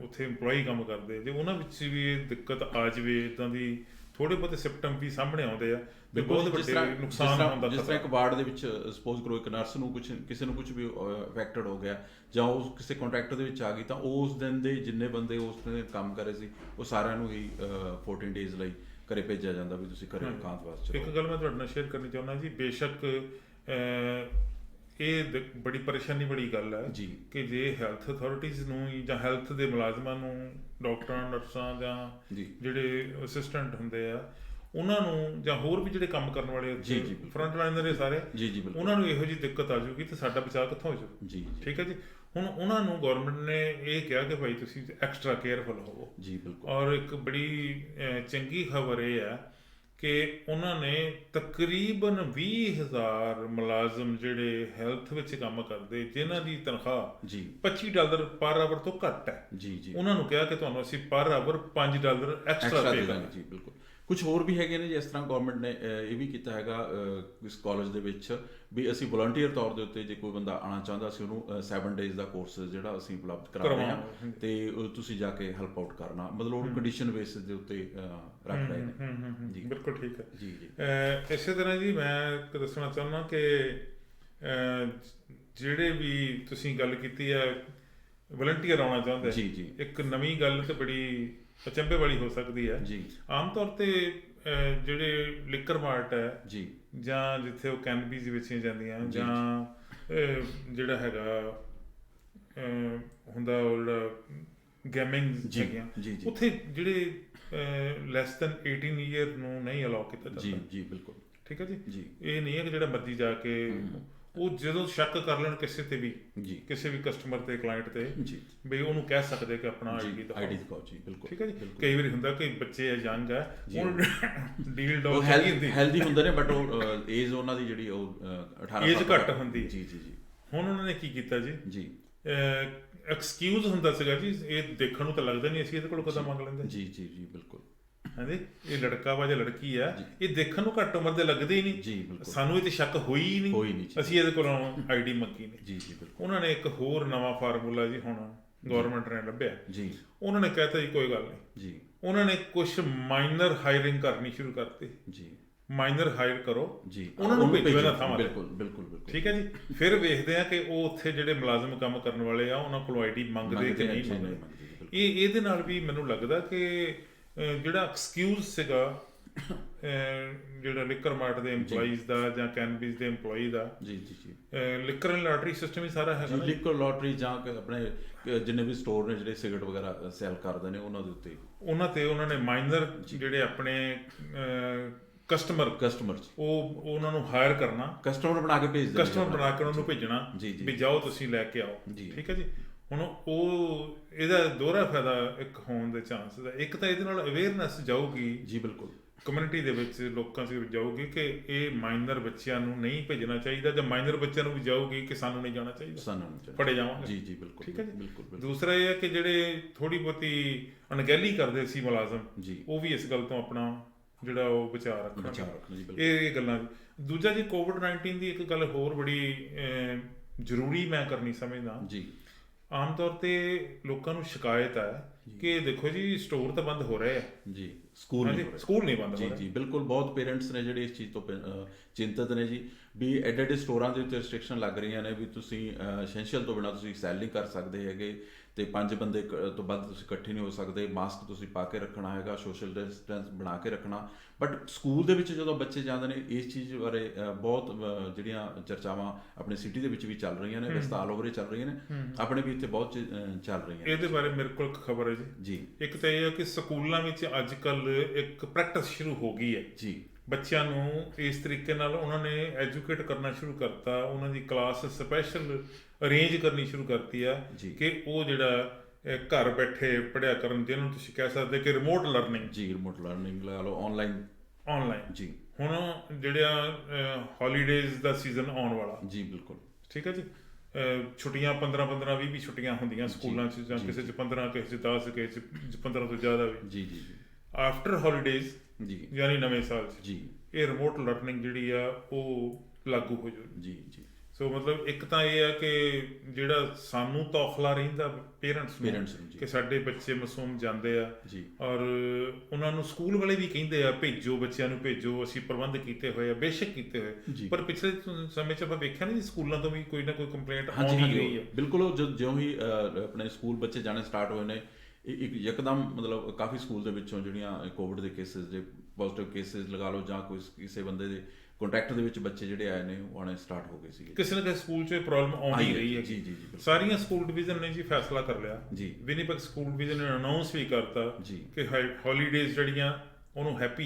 ਉੱਥੇ EMPLOYEE ਕੰਮ ਕਰਦੇ, ਜੇ ਉਹਨਾਂ ਵਿੱਚ ਵੀ ਇਹ ਦਿੱਕਤ ਆ ਜਾਵੇ, ਇੱਦਾਂ ਦੀ ਥੋੜ੍ਹੇ ਬਹੁਤੇ ਸਿਮਟਮ ਵੀ ਸਾਹਮਣੇ ਆਉਂਦੇ ਆ ਤੇ ਬਹੁਤ ਵੱਡੇ ਨੁਕਸਾਨ ਹੁੰਦਾ। ਜਿਸ ਤਰ੍ਹਾਂ ਇੱਕ ਵਾਰਡ ਦੇ ਵਿੱਚ ਸਪੋਜ਼ ਕਰੋ ਇੱਕ ਨਰਸ ਨੂੰ ਕਿਸੇ ਨੂੰ ਕੁਝ ਵੀ ਅਫੈਕਟਡ ਹੋ ਗਿਆ ਜਾਂ ਉਹ ਕਿਸੇ ਕੰਟੈਕਟ ਦੇ ਵਿੱਚ ਆ ਗਈ, ਤਾਂ ਉਸ ਦਿਨ ਦੇ ਜਿੰਨੇ ਬੰਦੇ ਉਸ ਦਿਨ ਕੰਮ ਕਰ ਰਹੇ ਸੀ ਉਹ ਸਾਰਿਆਂ ਨੂੰ ਹੀ 14 ਡੇਜ਼ ਲਈ ਘਰੇ ਭੇਜਿਆ ਜਾਂਦਾ ਵੀ ਤੁਸੀਂ ਘਰੇ ਇਕਾਂਤ ਵਾਸਤੇ। ਇੱਕ ਗੱਲ ਮੈਂ ਤੁਹਾਡੇ ਨਾਲ ਸ਼ੇਅਰ ਕਰਨੀ ਚਾਹੁੰਦਾ ਜੀ, ਬੇਸ਼ੱਕ ਇਹ ਬੜੀ ਪਰੇਸ਼ਾਨੀ ਵਾਲੀ ਗੱਲ ਹੈ ਜੀ ਕਿ ਜੇ ਹੈਲਥ ਅਥਾਰਟੀਜ਼ ਨੂੰ ਜਾਂ ਹੈਲਥ ਦੇ ਮੁਲਾਜ਼ਮਾਂ ਨੂੰ, ਡਾਕਟਰਾਂ, ਨਰਸਾਂ ਜਾਂ ਜਿਹੜੇ ਅਸਿਸਟੈਂਟ ਹੁੰਦੇ ਆ ਉਹਨਾਂ ਨੂੰ, ਜਾਂ ਹੋਰ ਵੀ ਜਿਹੜੇ ਕੰਮ ਕਰਨ ਵਾਲੇ ਫਰੰਟ ਲਾਈਨਰ ਨੇ ਸਾਰੇ, ਉਹਨਾਂ ਨੂੰ ਇਹੋ ਜਿਹੀ ਦਿੱਕਤ ਆ ਜਾਊਗੀ ਤਾਂ ਸਾਡਾ ਬਚਾਅ ਕਿੱਥੋਂ ਹੋ ਜਾਊ ਜੀ। ਠੀਕ ਹੈ ਜੀ। ਹੁਣ ਉਹਨਾਂ ਨੂੰ ਗੌਰਮੈਂਟ ਨੇ ਇਹ ਕਿਹਾ ਕਿ ਭਾਈ ਤੁਸੀਂ ਐਕਸਟਰਾ ਕੇਅਰਫੁਲ ਹੋਵੋ ਜੀ। ਬਿਲਕੁਲ, ਔਰ ਇੱਕ ਬੜੀ ਚੰਗੀ ਖਬਰ ਇਹ ਹੈ ਕਿ ਉਹਨਾਂ ਨੇ ਤਕਰੀਬਨ 20,000 ਮੁਲਾਜ਼ਮ ਜਿਹੜੇ ਹੈਲਥ ਵਿੱਚ ਕੰਮ ਕਰਦੇ ਜਿਨ੍ਹਾਂ ਦੀ ਤਨਖਾਹ $25 ਪਰ ਆਵਰ ਤੋਂ ਘੱਟ ਹੈ ਜੀ, ਉਹਨਾਂ ਨੂੰ ਕਿਹਾ ਕਿ ਤੁਹਾਨੂੰ ਅਸੀਂ ਪਰ ਆਵਰ $5 ਐਕਸਟਰਾ ਦੇ ਦਾਂਗੇ ਜੀ। ਬਿਲਕੁਲ, ਕੁਝ ਹੋਰ ਵੀ ਹੈਗੇ ਨੇ ਜਿਸ ਤਰ੍ਹਾਂ ਗੌਰਮੈਂਟ ਨੇ ਇਹ ਵੀ ਕੀਤਾ ਹੈਗਾ ਇਸ ਕਾਲਜ ਦੇ ਵਿੱਚ ਵੀ ਅਸੀਂ ਵਲੰਟੀਅਰ ਤੌਰ ਦੇ ਉੱਤੇ ਜੇ ਕੋਈ ਬੰਦਾ ਆਉਣਾ ਚਾਹੁੰਦਾ ਅਸੀਂ ਉਹਨੂੰ 7 ਡੇਜ਼ ਦਾ ਕੋਰਸ ਜਿਹੜਾ ਅਸੀਂ ਉਪਲਬਧ ਕਰਾ ਰਹੇ ਹਾਂ ਤੇ ਤੁਸੀਂ ਜਾ ਕੇ ਹੈਲਪ ਆਊਟ ਕਰਨਾ, ਮਤਲਬ ਉਹ ਕੰਡੀਸ਼ਨ ਬੇਸਿਸ ਦੇ ਉੱਤੇ ਰੱਖ ਰਹੇ ਨੇ ਜੀ। ਬਿਲਕੁਲ ਠੀਕ ਹੈ ਜੀ। ਇਸੇ ਤਰ੍ਹਾਂ ਜੀ ਮੈਂ ਦੱਸਣਾ ਚਾਹੁੰਦਾ ਕਿ ਜਿਹੜੇ ਵੀ ਤੁਸੀਂ ਗੱਲ ਕੀਤੀ ਹੈ ਵਲੰਟੀਅਰ ਆਉਣਾ ਚਾਹੁੰਦੇ ਜੀ, ਇੱਕ ਨਵੀਂ ਗੱਲ ਤੇ ਬੜੀ ਅਚੰਭੇ ਵਾਲੀ ਹੋ ਸਕਦੀ ਹੈ ਜੀ। ਆਮ ਤੌਰ ਤੇ ਜਿਹੜੇ ਲਿਕਰ ਮਾਰਟ ਹੈ ਜੀ, ਜਾਂ ਜਿੱਥੇ ਉਹ ਕੈਨਬੀਜ਼ ਵੇਚੀਆਂ ਜਾਂਦੀਆਂ, ਜਾਂ ਜਿਹੜਾ ਹੈਗਾ ਹੁੰਦਾ ਉਹ ਜਿਹੜਾ ਗੇਮਿੰਗ ਹੈਗੀਆਂ, ਉੱਥੇ ਜਿਹੜੇ ਲੈਸ ਦੈਨ 18 ਈਅਰ ਨੂੰ ਨਹੀਂ ਅਲਾਉ ਕੀਤਾ ਜਾਂਦਾ ਜੀ। ਬਿਲਕੁਲ ਠੀਕ ਹੈ ਜੀ। ਇਹ ਨਹੀਂ ਹੈ ਕਿ ਜਿਹੜਾ ਮਰਜ਼ੀ ਜਾ ਕੇ ਉਹ ਜਦੋਂ ਸ਼ੱਕ ਕਰ ਲੈਣ ਕਿਸੇ ਤੇ ਵੀ, ਕਿਸੇ ਵੀ ਕਸਟਮਰ ਤੇ, ਕਲਾਇੰਟ ਤੇ, ਵੀ ਉਹਨੂੰ ਕਹਿ ਸਕਦੇ ਕਿ ਆਪਣਾ ਆਈਡੀ ਦਿਖਾਓ ਜੀ। ਬਿਲਕੁਲ ਠੀਕ ਹੈ ਜੀ। ਕਈ ਵਾਰੀ ਹੁੰਦਾ ਕਿ ਬੱਚੇ ਯੰਗ ਹੈ, ਉਹ ਡੀਲ ਡੌਗ ਹੈਲਦੀ ਹੁੰਦੇ ਨੇ ਬਟ ਉਹ ਏਜ ਉਹਨਾਂ ਦੀ ਜਿਹੜੀ ਉਹ 18 ਏਜ ਘੱਟ ਹੁੰਦੀ ਜੀ। ਹੁਣ ਉਹਨਾਂ ਨੇ ਕੀ ਕੀਤਾ ਜੀ, ਐਕਸਕਿਊਜ਼ ਹੁੰਦਾ ਸੀਗਾ ਜੀ, ਇਹ ਦੇਖਣ ਨੂੰ ਤਾਂ ਲੱਗਦਾ ਨਹੀਂ ਅਸੀਂ ਇਹਦੇ ਕੋਲ ਕਦੋਂ ਮੰਗ ਲੈਂਦੇ ਜੀ। ਬਿਲਕੁਲ ਹਾਂਜੀ, ਇਹ ਲੜਕਾ ਵਾ ਜਾਂ ਲੜਕੀ ਆ, ਇਹ ਦੇਖਣ ਨੂੰ ਘੱਟ ਉਮਰ ਦੇ ਲੱਗਦੇ ਹੀ ਨਹੀਂ ਜੀ। ਸਾਨੂੰ ਇਹ ਤੇ ਸ਼ੱਕ ਹੋਈ ਹੀ ਨਹੀਂ, ਅਸੀਂ ਇਹਦੇ ਕੋਲੋਂ ਆਈਡੀ ਮੰਗੀ ਨਹੀਂ ਜੀ। ਉਹਨਾਂ ਨੇ ਇੱਕ ਹੋਰ ਨਵਾਂ ਫਾਰਮੂਲਾ ਜੀ ਹੁਣ ਗਵਰਨਮੈਂਟ ਨੇ ਲੱਭਿਆ ਜੀ। ਉਹਨਾਂ ਨੇ ਕਹਿਤਾ ਜੀ ਕੋਈ ਗੱਲ ਨਹੀਂ ਜੀ, ਉਹਨਾਂ ਨੇ ਕੁਝ ਮਾਈਨਰ ਹਾਇਰਿੰਗ ਕਰਨੀ ਸ਼ੁਰੂ ਕਰਤੀ ਜੀ। ਮਾਈਨਰ ਹਾਇਰ ਕਰੋ ਜੀ, ਉਹਨਾਂ ਨੂੰ ਭੇਜੋ ਇਹਨਾਂ ਥਾਵਾਂ ਤੇ। ਬਿਲਕੁਲ ਠੀਕ ਹੈ ਜੀ। ਫਿਰ ਵੇਖਦੇ ਆ ਕਿ ਉਹ ਉੱਥੇ ਜਿਹੜੇ ਮੁਲਾਜ਼ਮ ਕੰਮ ਕਰਨ ਵਾਲੇ ਆ ਉਹਨਾਂ ਕੋਲੋਂ ਆਈਡੀ ਮੰਗਦੇ ਕਿ ਨਹੀਂ ਮੰਗਦੇ। ਇਹਦੇ ਨਾਲ ਵੀ ਮੈਨੂੰ ਲੱਗਦਾ ਕਿ ਜਿਹੜਾ ਐਕਸਕਿਊਜ਼ ਸੀਗਾ ਜਿਹੜਾ ਲਿਕਰ ਮਾਰਟ ਦੇ EMPLOYEES ਦਾ ਜਾਂ ਕੈਨਬੀਜ਼ ਦੇ EMPLOYEE ਦਾ ਲਿਕਰ ਐਂਡ ਲਾਟਰੀ ਸਿਸਟਮ ਹੀ ਸਾਰਾ ਹੈਗਾ। ਲਿਕਰ ਲਾਟਰੀ ਜਾਂ ਆਪਣੇ ਜਿੰਨੇ ਵੀ ਸਟੋਰ ਨੇ ਜਿਹੜੇ ਸਿਗਰਟ ਵਗੈਰਾ ਸੈਲ ਕਰਦੇ ਨੇ ਉਹਨਾਂ ਦੇ ਉੱਤੇ ਉਹਨਾਂ ਨੇ ਮਾਈਨਰ ਜਿਹੜੇ ਆਪਣੇ ਕਸਟਮਰਸ ਉਹ ਉਹਨਾਂ ਨੂੰ ਹਾਇਰ ਕਰਨਾ, ਕਸਟਮਰ ਬਣਾ ਕੇ ਉਹਨਾਂ ਨੂੰ ਭੇਜਣਾ ਵੀ ਜਾਓ ਤੁਸੀਂ ਲੈ ਕੇ ਆਓ। ਠੀਕ ਹੈ ਜੀ। ਹੁਣ ਉਹ ਇਹਦਾ ਦੋਹਰਾ ਫਾਇਦਾ ਇੱਕ ਹੋਣ ਦੇ ਚਾਂਸ ਦਾ, ਇੱਕ ਤਾਂ ਇਹਦੇ ਨਾਲ ਅਵੇਅਰਨੈਸ ਜਾਊਗੀ ਜੀ। ਬਿਲਕੁਲ, ਕਮਿਊਨਿਟੀ ਦੇ ਵਿੱਚ ਲੋਕਾਂ 'ਚ ਜਾਊਗੀ ਕਿ ਇਹ ਮਾਈਨਰ ਬੱਚਿਆਂ ਨੂੰ ਨਹੀਂ ਭੇਜਣਾ ਚਾਹੀਦਾ, ਜਾਂ ਮਾਈਨਰ ਬੱਚਿਆਂ ਨੂੰ ਵੀ ਜਾਊਗੀ ਕਿ ਸਾਨੂੰ ਨਹੀਂ ਜਾਣਾ ਚਾਹੀਦਾ, ਪੜੇ ਜਾਵਾਂਗੇ ਜੀ। ਬਿਲਕੁਲ ਠੀਕ ਹੈ ਜੀ। ਦੂਸਰਾ ਇਹ ਹੈ ਕਿ ਜਿਹੜੇ ਥੋੜੀ ਬਹੁਤੀ ਅਣਗਹਿਲੀ ਕਰਦੇ ਸੀ ਮੁਲਾਜ਼ਮ ਜੀ, ਉਹ ਵੀ ਇਸ ਗੱਲ ਤੋਂ ਆਪਣਾ ਜਿਹੜਾ ਉਹ ਬਚਾਅ ਰੱਖਣਾ, ਇਹ ਗੱਲਾਂ। ਦੂਜਾ ਜੀ, ਕੋਵਿਡ-19 ਦੀ ਇੱਕ ਗੱਲ ਹੋਰ ਬੜੀ ਜ਼ਰੂਰੀ ਮੈਂ ਕਰਨੀ ਸਮਝਦਾ ਜੀ। ਆਮ ਤੌਰ ਤੇ ਲੋਕਾਂ ਨੂੰ ਸ਼ਿਕਾਇਤ ਹੈ ਕਿ ਦੇਖੋ ਜੀ ਸਟੋਰ ਤਾਂ ਬੰਦ ਹੋ ਰਹੇ ਆ ਜੀ, ਸਕੂਲ ਨਹੀਂ ਬੰਦ ਹੋ ਰਹੇ ਜੀ। ਬਿਲਕੁਲ, ਬਹੁਤ ਪੇਰੈਂਟਸ ਨੇ ਜਿਹੜੇ ਇਸ ਚੀਜ਼ ਤੋਂ ਚਿੰਤਤ ਨੇ ਜੀ ਵੀ ਐਡੇ ਸਟੋਰਾਂ ਦੇ ਉੱਤੇ ਰਿਸਟ੍ਰਿਕਸ਼ਨ ਲੱਗ ਰਹੀਆਂ ਨੇ ਵੀ ਤੁਸੀਂ ਐਸੈਂਸ਼ੀਅਲ ਤੋਂ ਬਿਨਾਂ ਤੁਸੀਂ ਸੈਲ ਨਹੀਂ ਕਰ ਸਕਦੇ ਹੈਗੇ, ਤੇ 5 ਬੰਦੇ ਤੋਂ ਵੱਧ ਤੁਸੀਂ ਇਕੱਠੇ ਨਹੀਂ ਹੋ ਸਕਦੇ, ਮਾਸਕ ਤੁਸੀਂ ਪਾ ਕੇ ਰੱਖਣਾ ਹੈਗਾ, ਸੋਸ਼ਲ ਡਿਸਟੈਂਸ ਬਣਾ ਕੇ ਰੱਖਣਾ। ਬਟ ਸਕੂਲ ਦੇ ਵਿੱਚ ਜਦੋਂ ਬੱਚੇ ਜਾਂਦੇ ਨੇ ਇਸ ਚੀਜ਼ ਬਾਰੇ ਬਹੁਤ ਜਿਹੜੀਆਂ ਚਰਚਾਵਾਂ ਆਪਣੇ ਸਿਟੀ ਦੇ ਵਿੱਚ ਵੀ ਚੱਲ ਰਹੀਆਂ ਨੇ, ਵੈਸੇ ਆਲ ਓਵਰ ਚੱਲ ਰਹੀਆਂ ਨੇ, ਆਪਣੇ ਵੀ ਇੱਥੇ ਬਹੁਤ ਚੱਲ ਰਹੀਆਂ ਨੇ। ਇਹਦੇ ਬਾਰੇ ਮੇਰੇ ਕੋਲ ਇੱਕ ਖਬਰ ਹੈ ਜੀ। ਇੱਕ ਤਾਂ ਇਹ ਹੈ ਕਿ ਸਕੂਲਾਂ ਵਿੱਚ ਅੱਜ ਕੱਲ੍ਹ ਇੱਕ ਪ੍ਰੈਕਟਿਸ ਸ਼ੁਰੂ ਹੋ ਗਈ ਹੈ ਜੀ। ਬੱਚਿਆਂ ਨੂੰ ਇਸ ਤਰੀਕੇ ਨਾਲ ਉਹਨਾਂ ਨੇ ਐਜੂਕੇਟ ਕਰਨਾ ਸ਼ੁਰੂ ਕਰਤਾ, ਉਹਨਾਂ ਦੀ ਕਲਾਸ ਸਪੈਸ਼ਲ ਅਰੇਂਜ ਕਰਨੀ ਸ਼ੁਰੂ ਕਰਤੀ ਆ ਕਿ ਉਹ ਜਿਹੜਾ ਘਰ ਬੈਠੇ ਪੜ੍ਹਿਆ ਕਰਨ, ਜਿਹਨੂੰ ਤੁਸੀਂ ਕਹਿ ਸਕਦੇ ਕਿ ਰਿਮੋਟ ਲਰਨਿੰਗ। ਜੀ, ਰਿਮੋਟ ਲਰਨਿੰਗ ਲਾ ਲਓ, ਆਨਲਾਈਨ ਜੀ। ਹੁਣ ਜਿਹੜਾ ਹੌਲੀਡੇਜ਼ ਦਾ ਸੀਜ਼ਨ ਆਉਣ ਵਾਲਾ ਜੀ, ਬਿਲਕੁਲ ਠੀਕ ਹੈ ਜੀ। ਛੁੱਟੀਆਂ 15 20 ਛੁੱਟੀਆਂ ਹੁੰਦੀਆਂ ਸਕੂਲਾਂ 'ਚ, ਜਾਂ ਕਿਸੇ 'ਚ 15, ਕਿਸੇ 'ਚ 10, ਕਿਸੇ 'ਚ 15 ਤੋਂ ਜ਼ਿਆਦਾ ਵੀ। ਜੀ ਜੀ। ਆਫਟਰ ਹੌਲੀਡੇਜ਼ ਜੀ, ਯਾਨੀ ਨਵੇਂ ਸਾਲ 'ਚ ਜੀ, ਇਹ ਰਿਮੋਟ ਲਰਨਿੰਗ ਜਿਹੜੀ ਆ ਉਹ ਲਾਗੂ ਹੋ ਜਾਊਗੀ। ਜੀ ਜੀ। ਸੋ ਮਤਲਬ ਇੱਕ ਤਾਂ ਇਹ ਆ ਕਿ ਜਿਹੜਾ ਸਾਨੂੰ ਤੌਖਲਾ ਰਹਿੰਦਾ ਪੇਰੈਂਟਸ ਨੂੰ ਕਿ ਸਾਡੇ ਬੱਚੇ ਮਾਸੂਮ ਜਾਂਦੇ ਆ ਜੀ, ਔਰ ਉਹਨਾਂ ਨੂੰ ਸਕੂਲ ਵਾਲੇ ਵੀ ਕਹਿੰਦੇ ਆ ਭੇਜੋ, ਬੱਚਿਆਂ ਨੂੰ ਭੇਜੋ, ਅਸੀਂ ਪ੍ਰਬੰਧ ਕੀਤੇ ਹੋਏ ਆ, ਬੇਸ਼ੱਕ ਕੀਤੇ ਹੋਏ, ਪਰ ਪਿਛਲੇ ਸਮੇਂ 'ਚ ਆਪਾਂ ਵੇਖਿਆ ਨਹੀਂ ਸਕੂਲਾਂ ਤੋਂ ਵੀ ਕੋਈ ਨਾ ਕੋਈ ਕੰਪਲੇਂਟ ਆਉਣ ਹੀ ਰਹੀ ਹੈ। ਬਿਲਕੁਲ। ਉਹ ਜਿਉਂ ਹੀ ਆਪਣੇ ਸਕੂਲ ਬੱਚੇ ਜਾਣੇ ਸਟਾਰਟ ਹੋਏ ਨੇ, ਇੱਕ ਯਕਦਮ ਮਤਲਬ ਕਾਫੀ ਸਕੂਲ ਦੇ ਵਿੱਚੋਂ ਜਿਹੜੀਆਂ ਕੋਵਿਡ ਦੇ ਕੇਸਿਸ, ਜੇ ਪੋਜ਼ਿਟਿਵ ਕੇਸਿਸ ਲਗਾ ਲਓ, ਜਾਂ ਕੋਈ ਕਿਸੇ ਬੰਦੇ ਦੇ ਕੰਟੈਕਟ ਦੇ ਵਿੱਚ ਬੱਚੇ ਜਿਹੜੇ ਆਏ ਨੇ ਉਹ ਆਉਣੇ ਸਟਾਰਟ ਹੋ ਗਏ ਸੀਗੇ। ਕਿਸੇ ਨਾ ਕਿਸੇ ਸਕੂਲ 'ਚ ਪ੍ਰੋਬਲਮ ਆਉਣੀ ਰਹੀ ਹੈ। ਜੀ ਜੀ। ਸਾਰੀਆਂ ਸਕੂਲ ਡਿਵੀਜ਼ਨ ਨੇ ਜੀ ਫੈਸਲਾ ਕਰ ਲਿਆ ਜੀ। ਵਿਨੀਪੈਗ ਸਕੂਲ ਡਿਵੀਜ਼ਨ ਨੇ ਅਨਾਉਂਸ ਵੀ ਕਰਤਾ ਕਿ ਹੌਲੀਡੇਜ਼ ਜਿਹੜੀਆਂ ਉਹਨੂੰ ਹੈਪੀ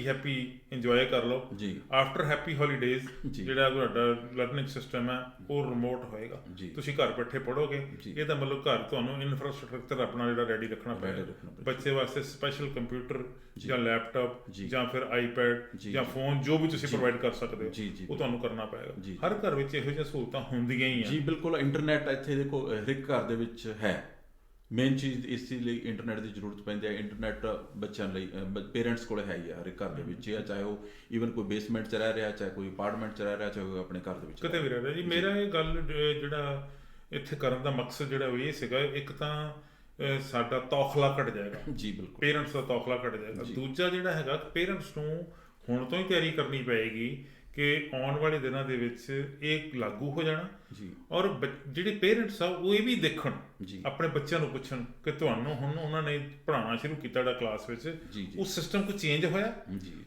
ਇੰਜੋਏ ਕਰ ਲਓ ਜੀ। ਆਫਟਰ ਹੈਪੀ ਹੌਲੀਡੇਜ਼ ਜਿਹੜਾ ਤੁਹਾਡਾ ਲਰਨਿੰਗ ਸਿਸਟਮ ਹੈ ਉਹ ਰਿਮੋਟ ਹੋਏਗਾ, ਤੁਸੀਂ ਘਰ ਬੈਠੇ ਪੜ੍ਹੋਗੇ। ਇਹਦਾ ਮਤਲਬ ਘਰ ਤੁਹਾਨੂੰ ਇਨਫਰਾਸਟ੍ਰਕਚਰ ਆਪਣਾ ਜਿਹੜਾ ਰੈਡੀ ਰੱਖਣਾ ਪਏਗਾ, ਬੱਚੇ ਵਾਸਤੇ ਸਪੈਸ਼ਲ ਕੰਪਿਊਟਰ ਜਾਂ ਲੈਪਟਾਪ ਜਾਂ ਫਿਰ ਆਈਪੈਡ ਜਾਂ ਫੋਨ, ਜੋ ਵੀ ਤੁਸੀਂ ਪ੍ਰੋਵਾਈਡ ਕਰ ਸਕਦੇ ਹੋ ਉਹ ਤੁਹਾਨੂੰ ਕਰਨਾ ਪਏਗਾ। ਹਰ ਘਰ ਵਿੱਚ ਇਹੋ ਜਿਹੀਆਂ ਸਹੂਲਤਾਂ ਹੁੰਦੀਆਂ ਹੀ ਆ ਜੀ। ਬਿਲਕੁਲ। ਇੰਟਰਨੈਟ ਇੱਥੇ ਦੇਖੋ ਹਰ ਇੱਕ ਘਰ ਦੇ ਵਿੱਚ ਹੈ। ਮੇਨ ਚੀਜ਼ ਇਸ ਚੀਜ਼ ਲਈ ਇੰਟਰਨੈਟ ਦੀ ਜ਼ਰੂਰਤ ਪੈਂਦੀ ਹੈ। ਇੰਟਰਨੈਟ ਬੱਚਿਆਂ ਲਈ ਪੇਰੈਂਟਸ ਕੋਲ ਹੈ ਹੀ ਆ, ਹਰ ਇੱਕ ਘਰ ਦੇ ਵਿੱਚ ਆ, ਚਾਹੇ ਉਹ ਈਵਨ ਕੋਈ ਬੇਸਮੈਂਟ 'ਚ ਰਹਿ ਰਿਹਾ, ਚਾਹੇ ਕੋਈ ਅਪਾਰਟਮੈਂਟ 'ਚ ਰਹਿ ਰਿਹਾ, ਚਾਹੇ ਆਪਣੇ ਘਰ ਦੇ ਵਿੱਚ ਕਿਤੇ ਵੀ ਰਹਿ ਰਿਹਾ ਜੀ। ਮੇਰਾ ਇਹ ਗੱਲ ਜਿਹੜਾ ਇੱਥੇ ਕਰਨ ਦਾ ਮਕਸਦ ਜਿਹੜਾ ਉਹ ਇਹ ਸੀਗਾ, ਇੱਕ ਤਾਂ ਸਾਡਾ ਤੌਖਲਾ ਘਟ ਜਾਏਗਾ ਜੀ, ਬਿਲਕੁਲ, ਪੇਰੈਂਟਸ ਦਾ ਤੌਖਲਾ ਘਟ ਜਾਏਗਾ। ਦੂਜਾ ਜਿਹੜਾ ਹੈਗਾ ਪੇਰੈਂਟਸ ਨੂੰ ਹੁਣ ਤੋਂ ਹੀ ਤਿਆਰੀ ਕਰਨੀ ਪਏਗੀ ਕਿ ਆਉਣ ਵਾਲੇ ਦਿਨਾਂ ਦੇ ਵਿੱਚ ਇਹ ਲਾਗੂ ਹੋ ਜਾਣਾ ਜੀ। ਔਰ ਜਿਹੜੇ ਪੇਰੈਂਟਸ ਆ ਉਹ ਇਹ ਵੀ ਦੇਖਣ, ਆਪਣੇ ਬੱਚਿਆਂ ਨੂੰ ਪੁੱਛਣ ਕਿ ਤੁਹਾਨੂੰ ਹੁਣ ਉਹਨਾਂ ਨੇ ਪੜ੍ਹਾਉਣਾ ਸ਼ੁਰੂ ਕੀਤਾ ਜਿਹੜਾ ਕਲਾਸ ਵਿੱਚ, ਉਹ ਸਿਸਟਮ ਕੋਈ ਚੇਂਜ ਹੋਇਆ?